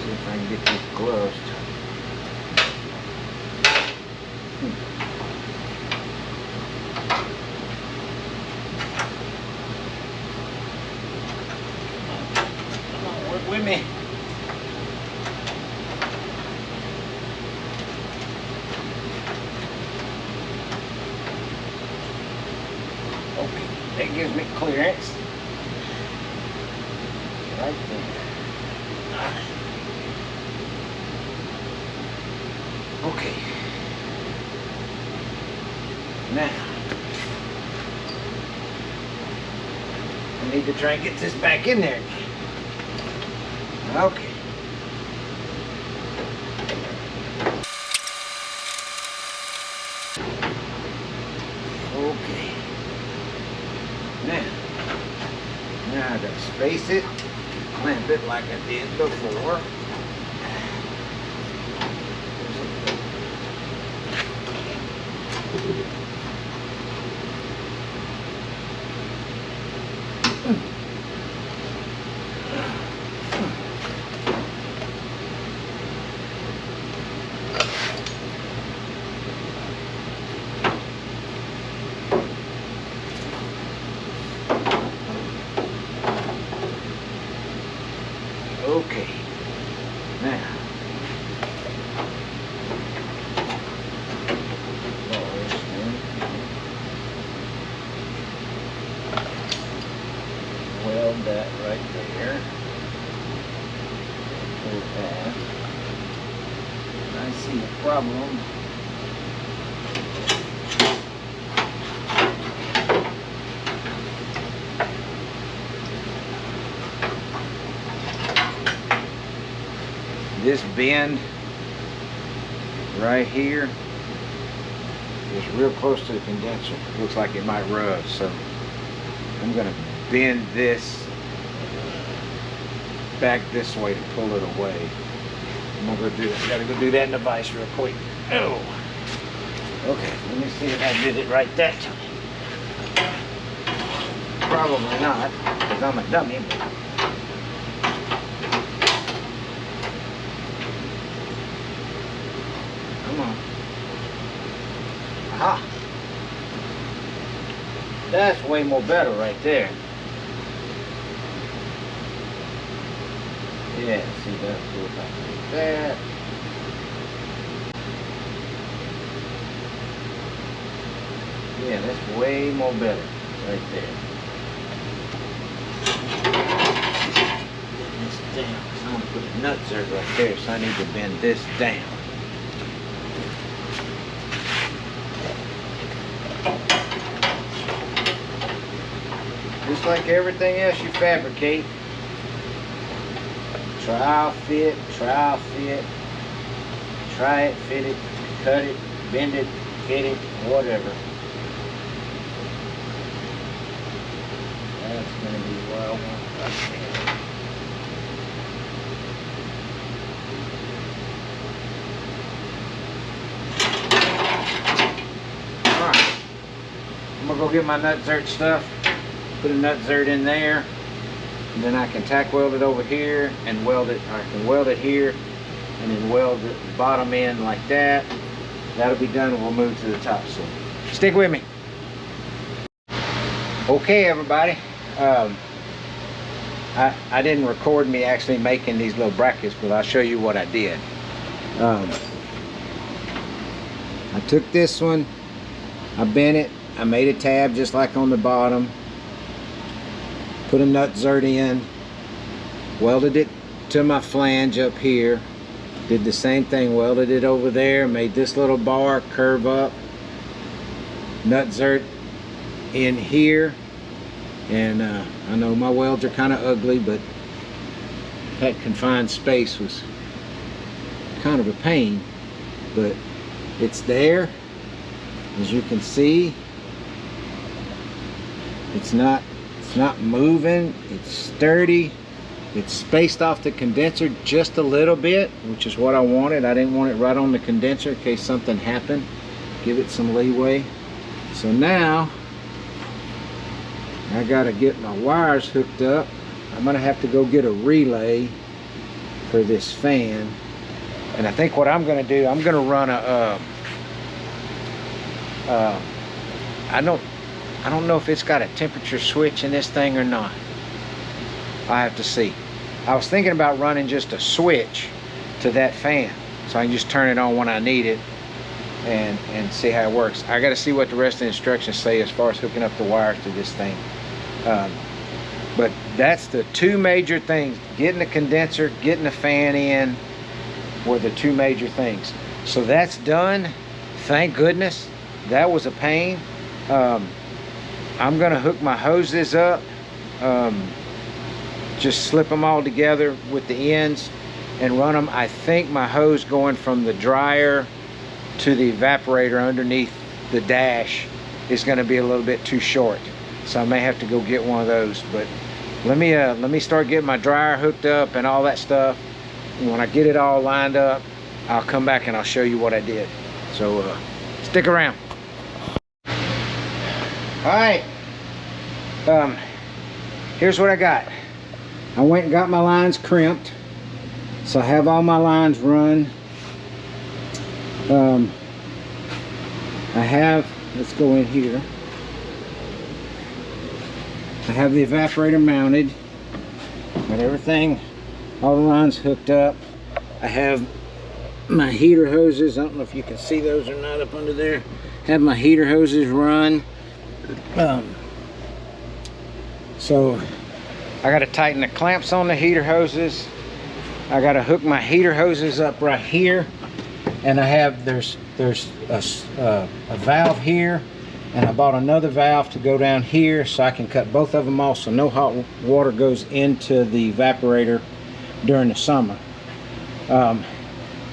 I can get these gloves. Come on, work with me. Okay, that gives me clearance. Right there. Okay. Now, I need to try and get this back in there. Okay. Okay. Now I gotta space it, clamp it like I did before. Okay, now, weld that right there, pull that. I see a problem. This bend right here is real close to the condenser. Looks like it might rub, so I'm going to bend this back this way to pull it away. I'm going to go do that. Got to go do that in the vise real quick. Oh, okay. Let me see if I did it right that time. Probably not, because I'm a dummy. Aha! That's way more better right there. Yeah, see, that's cool like that. Yeah, that's way more better right there. Bend this down, because I'm going to put a nut zert right there, so I need to bend this down. Just like everything else you fabricate, trial fit, try it, fit it, cut it, bend it, fit it, whatever. That's going to be what I want right there. Alright, I'm going to go get my nut zert stuff, put a nut zert in there, and then I can tack weld it over here and weld it, or I can weld it here and then weld the bottom end like that. That'll be done and we'll move to the top. So stick with me. Okay, everybody. I didn't record me actually making these little brackets, but I'll show you what I did. I took this one, I bent it, I made a tab just like on the bottom, put a nut zert in, welded it to my flange up here, did the same thing, welded it over there, made this little bar curve up, nut zert in here, and I know my welds are kind of ugly, but that confined space was kind of a pain, but it's there. As you can see, it's not moving, it's sturdy. It's spaced off the condenser just a little bit, which is what I wanted. I didn't want it right on the condenser in case something happened. Give it some leeway. So now I gotta get my wires hooked up. I'm gonna have to go get a relay for this fan. And I think what I'm gonna do, I'm gonna run a I don't know if it's got a temperature switch in this thing or not. I have to see. I was thinking about running just a switch to that fan, so I can just turn it on when I need it and see how it works. I got to see what the rest of the instructions say as far as hooking up the wires to this thing. But that's the two major things. Getting the condenser, getting the fan in were the two major things. So that's done. Thank goodness. That was a pain. I'm gonna hook my hoses up, just slip them all together with the ends and run them. I think my hose going from the dryer to the evaporator underneath the dash is going to be a little bit too short, so I may have to go get one of those. But let me start getting my dryer hooked up and all that stuff, and when I get it all lined up, I'll come back and I'll show you what I did. So stick around. All right, here's what I got. I went and got my lines crimped, so I have all my lines run. I have, let's go in here. I have the evaporator mounted, got everything, all the lines hooked up. I have my heater hoses, I don't know if you can see those or not up under there. Have my heater hoses run. So I got to tighten the clamps on the heater hoses. I got to hook my heater hoses up right here, and I have there's a valve here, and I bought another valve to go down here so I can cut both of them off so no hot water goes into the evaporator during the summer. I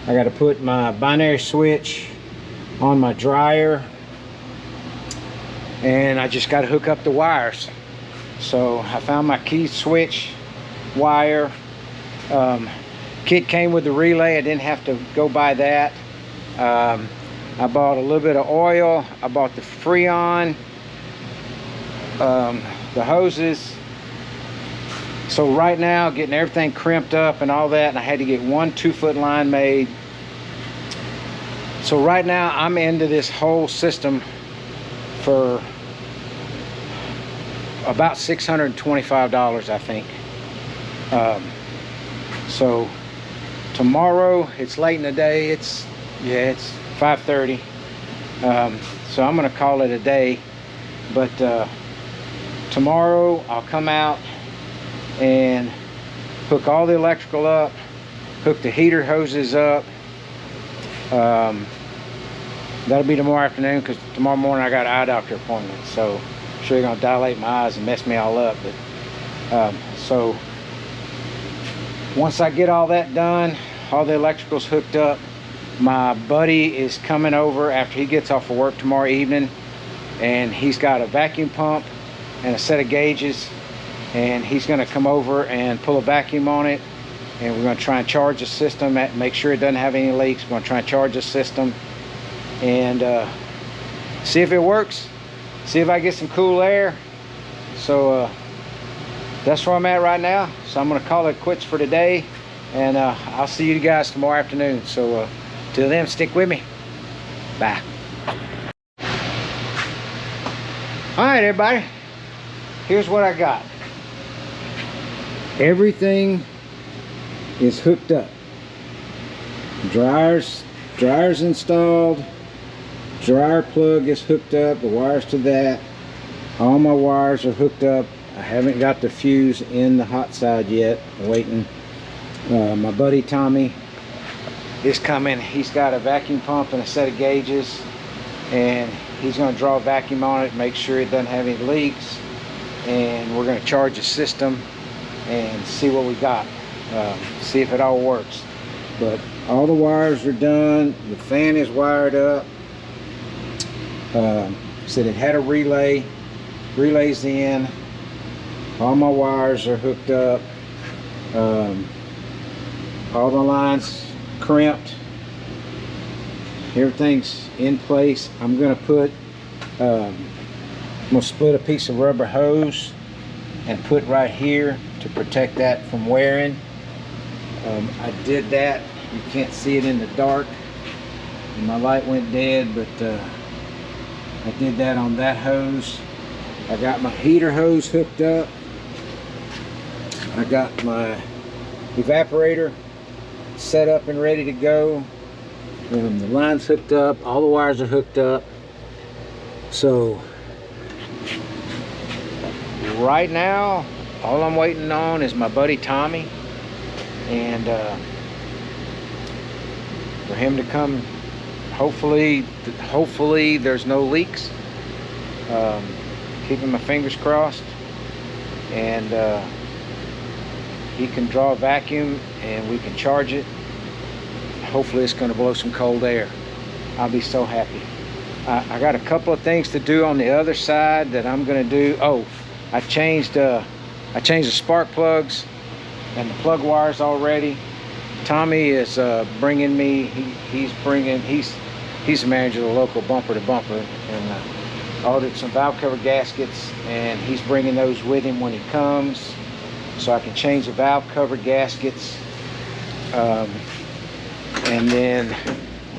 got to put my binary switch on my dryer, and I just got to hook up the wires. So I found my key switch wire. Kit came with the relay. I didn't have to go buy that. I bought a little bit of oil. I bought the Freon, the hoses. So right now, getting everything crimped up and all that, and I had to get one 2-foot line made. So right now, I'm into this whole system for about $625, I think. So tomorrow, it's late in the day, it's 5:30. So I'm gonna call it a day. But tomorrow I'll come out and hook all the electrical up, hook the heater hoses up. That'll be tomorrow afternoon, because tomorrow morning I got an eye doctor appointment, so I'm sure you're gonna dilate my eyes and mess me all up. But so once I get all that done, all the electricals hooked up, my buddy is coming over after he gets off of work tomorrow evening, and he's got a vacuum pump and a set of gauges, and he's going to come over and pull a vacuum on it, and we're going to try and charge the system, make sure it doesn't have any leaks. We're going to try and charge the system and see if it works, see if I get some cool air. So that's where I'm at right now. So I'm going to call it quits for today, and I'll see you guys tomorrow afternoon. So till then, stick with me. Bye. All right, everybody, here's what I got. Everything is hooked up. Dryers installed. Dryer plug is hooked up, the wires to that. All my wires are hooked up. I haven't got the fuse in the hot side yet. I'm waiting. My buddy Tommy is coming. He's got a vacuum pump and a set of gauges, and he's going to draw a vacuum on it, make sure it doesn't have any leaks, and we're going to charge the system and see what we got, see if it all works. But all the wires are done. The fan is wired up. Said it had a relays in. All my wires are hooked up. All the lines crimped. Everything's in place. I'm gonna put I'm gonna split a piece of rubber hose and put right here to protect that from wearing. I did that. You can't see it in the dark, and my light went dead, but I did that on that hose. I got my heater hose hooked up. I got my evaporator set up and ready to go. The line's hooked up. All the wires are hooked up. So right now, all I'm waiting on is my buddy Tommy, and for him to come. Hopefully there's no leaks. Keeping my fingers crossed, and he can draw a vacuum and we can charge it. Hopefully it's going to blow some cold air. I'll be so happy. I got a couple of things to do on the other side that I'm going to do. Oh, I changed the spark plugs and the plug wires already. Tommy is bringing me. He's the manager of the local Bumper to Bumper, and ordered some valve cover gaskets, and he's bringing those with him when he comes, so I can change the valve cover gaskets. And then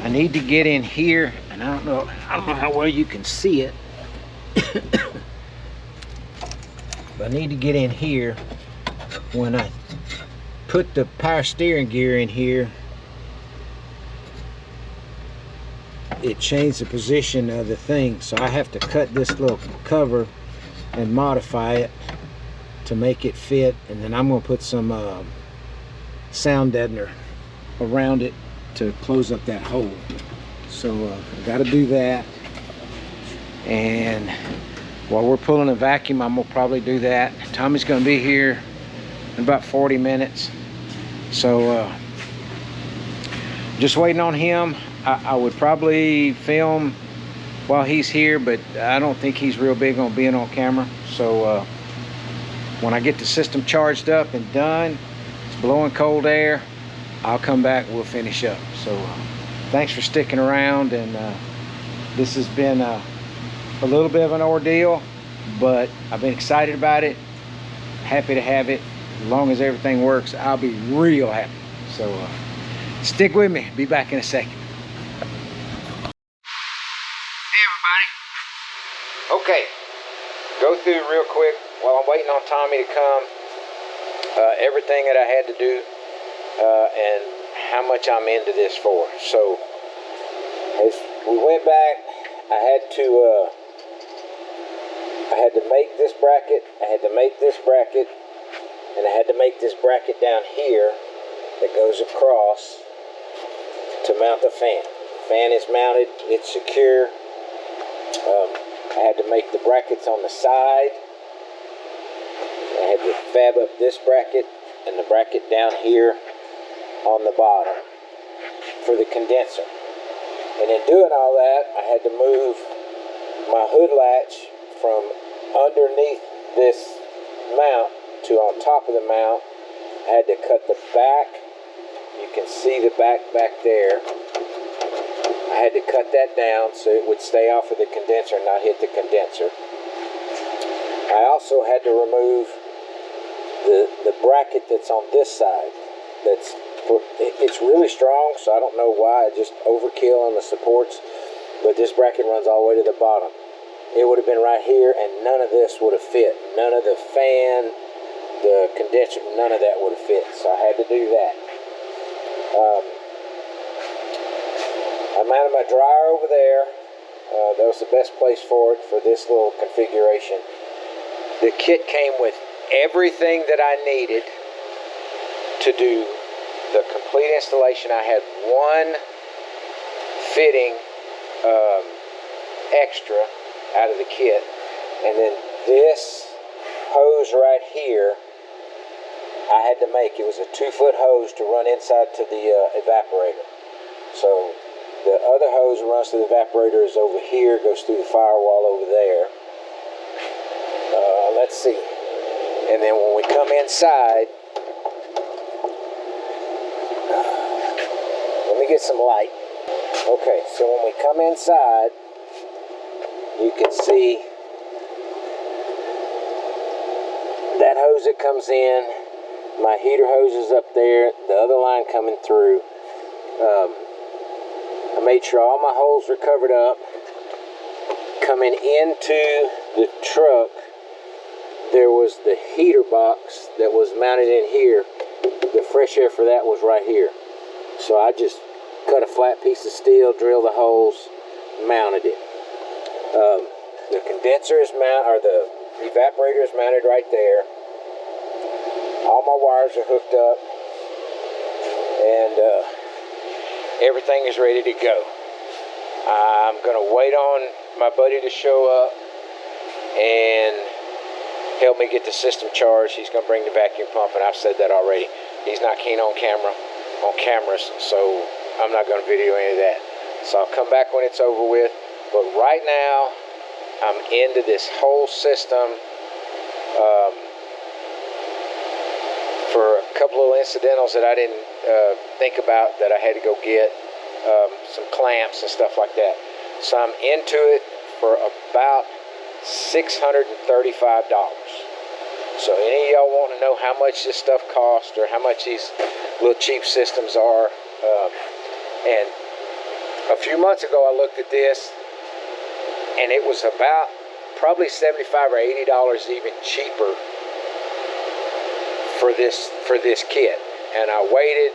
I need to get in here, and I don't know how well you can see it, but I need to get in here. When I put the power steering gear in here, it changed the position of the thing, so I have to cut this little cover and modify it to make it fit, and then I'm going to put some sound deadener around it to close up that hole. So I got to do that, and while we're pulling a vacuum, I'm going to probably do that. Tommy's going to be here in about 40 minutes, so just waiting on him. I would probably film while he's here, but I don't think he's real big on being on camera. So when I get the system charged up and done, it's blowing cold air, I'll come back, we'll finish up. So thanks for sticking around, and this has been a little bit of an ordeal, but I've been excited about it, happy to have it. As long as everything works, I'll be real happy. So stick with me, be back in a second. Okay, go through real quick while I'm waiting on Tommy to come, everything that I had to do, and how much I'm into this for. So we went back, I had to make this bracket, I had to make this bracket, and I had to make this bracket down here that goes across to mount the fan. The fan is mounted, it's secure. I had to make the brackets on the side. I had to fab up this bracket and the bracket down here on the bottom for the condenser. And in doing all that, I had to move my hood latch from underneath this mount to on top of the mount. I had to cut the back. You can see the back there. I had to cut that down so it would stay off of the condenser and not hit the condenser. I also had to remove the bracket that's on this side. It's really strong, so I don't know why. I just overkill on the supports, but this bracket runs all the way to the bottom. It would have been right here, and none of this would have fit. None of the fan, the condenser, none of that would have fit, so I had to do that. I mounted my dryer over there. That was the best place for it for this little configuration. The kit came with everything that I needed to do the complete installation. I had one fitting extra out of the kit, and then this hose right here I had to make. It was a 2-foot hose to run inside to the evaporator. So the other hose that runs to the evaporator is over here, goes through the firewall over there. Let's see. And then when we come inside, let me get some light. Okay, so when we come inside, you can see that hose that comes in. My heater hose is up there, the other line coming through. I made sure all my holes were covered up. Coming into the truck, there was the heater box that was mounted in here. The fresh air for that was right here. So I just cut a flat piece of steel, drilled the holes, mounted it. The condenser is mounted, or the evaporator is mounted right there. All my wires are hooked up, and everything is ready to go. I'm going to wait on my buddy to show up and help me get the system charged. He's going to bring the vacuum pump, and I've said that already. He's not keen on cameras, so I'm not going to video any of that. So I'll come back when it's over with. But right now, I'm into this whole system. For a couple of incidentals that I didn't think about that I had to go get, some clamps and stuff like that. So I'm into it for about $635. So any of y'all want to know how much this stuff costs or how much these little cheap systems are, and a few months ago I looked at this and it was about probably $75 or $80 even cheaper for this kit, and I waited,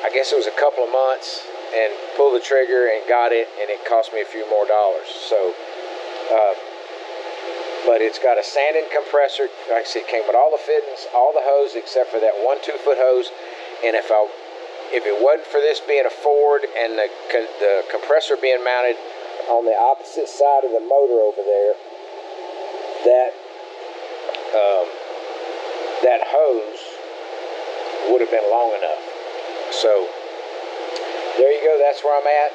I guess it was a couple of months, and pulled the trigger and got it, and it cost me a few more dollars. So but it's got a sanding compressor. Like I said, it came with all the fittings, all the hose except for that one 2-foot hose. And if it wasn't for this being a Ford and the compressor being mounted on the opposite side of the motor over there, that hose would have been long enough. So there you go, that's where I'm at.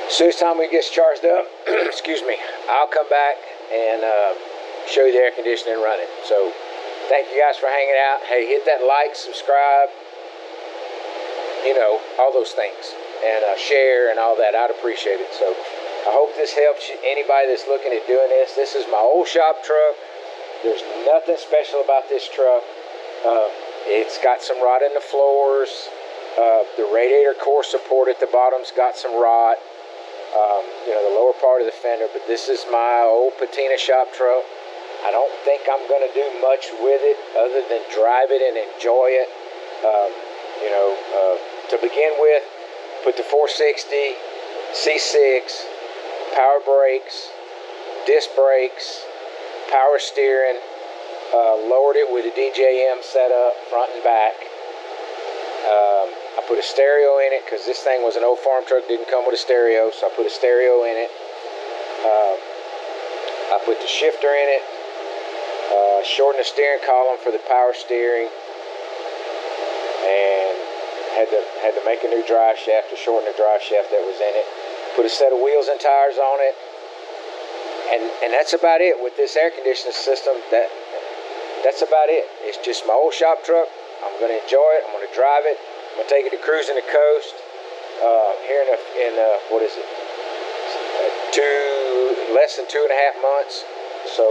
As soon as time we get charged up, excuse me, I'll come back and show you the air conditioning running. So thank you guys for hanging out. Hey, hit that like, subscribe, you know, all those things, and share and all that. I'd appreciate it. So I hope this helps you, anybody that's looking at doing this. This is my old shop truck. There's nothing special about this truck. It's got some rot in the floors. The radiator core support at the bottom's got some rot. You know, the lower part of the fender. But this is my old patina shop truck. I don't think I'm going to do much with it other than drive it and enjoy it. You know, to begin with, put the 460 C6 power brakes, disc brakes, power steering, lowered it with a DJM setup, front and back. I put a stereo in it because this thing was an old farm truck, didn't come with a stereo, so I put a stereo in it. I put the shifter in it, shortened the steering column for the power steering, and had to make a new drive shaft to shorten the drive shaft that was in it. Put a set of wheels and tires on it, and that's about it with this air conditioning system. That's about it. It's just my old shop truck. I'm going to enjoy it. I'm going to drive it. I'm going to take it to cruising the coast here in what is it? Less than 2.5 months. So,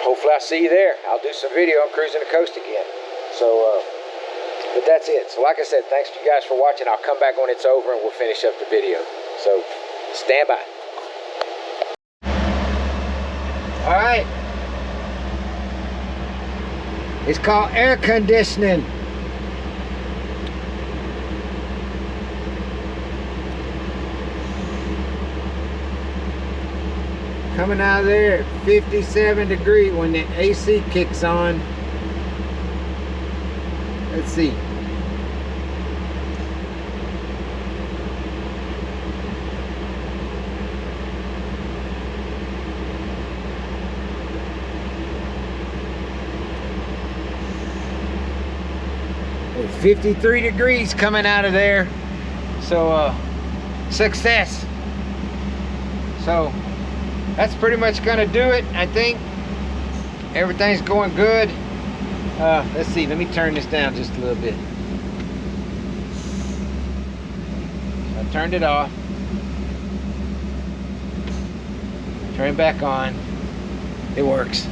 hopefully I'll see you there. I'll do some video on cruising the coast again. So, but that's it. So, like I said, thanks to you guys for watching. I'll come back when it's over and we'll finish up the video. So, stand by. All right. It's called air conditioning. Coming out of there at 57 degrees when the AC kicks on. Let's see. It's 53 degrees coming out of there. So success. So that's pretty much gonna do it. I think everything's going good. Let's see, let me turn this down just a little bit. I turned it off. Turn it back on. It works.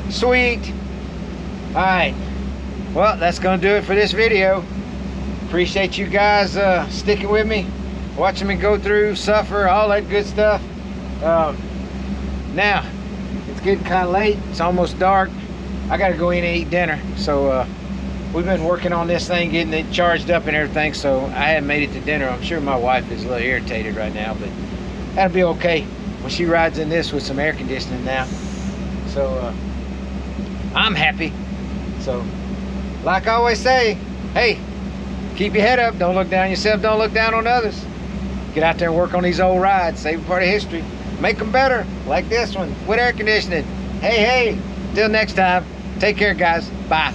Sweet. All right. Well, that's gonna do it for this video. Appreciate you guys sticking with me, watching me go through, suffer, all that good stuff. Now, it's getting kind of late. It's almost dark. I got to go in and eat dinner. So we've been working on this thing, getting it charged up and everything. So I haven't made it to dinner. I'm sure my wife is a little irritated right now, but that'll be okay when she rides in this with some air conditioning now. So I'm happy. So, like I always say, hey, keep your head up. Don't look down on yourself. Don't look down on others. Get out there and work on these old rides. Save a part of history. Make them better, like this one with air conditioning. Hey, till next time. Take care, guys. Bye.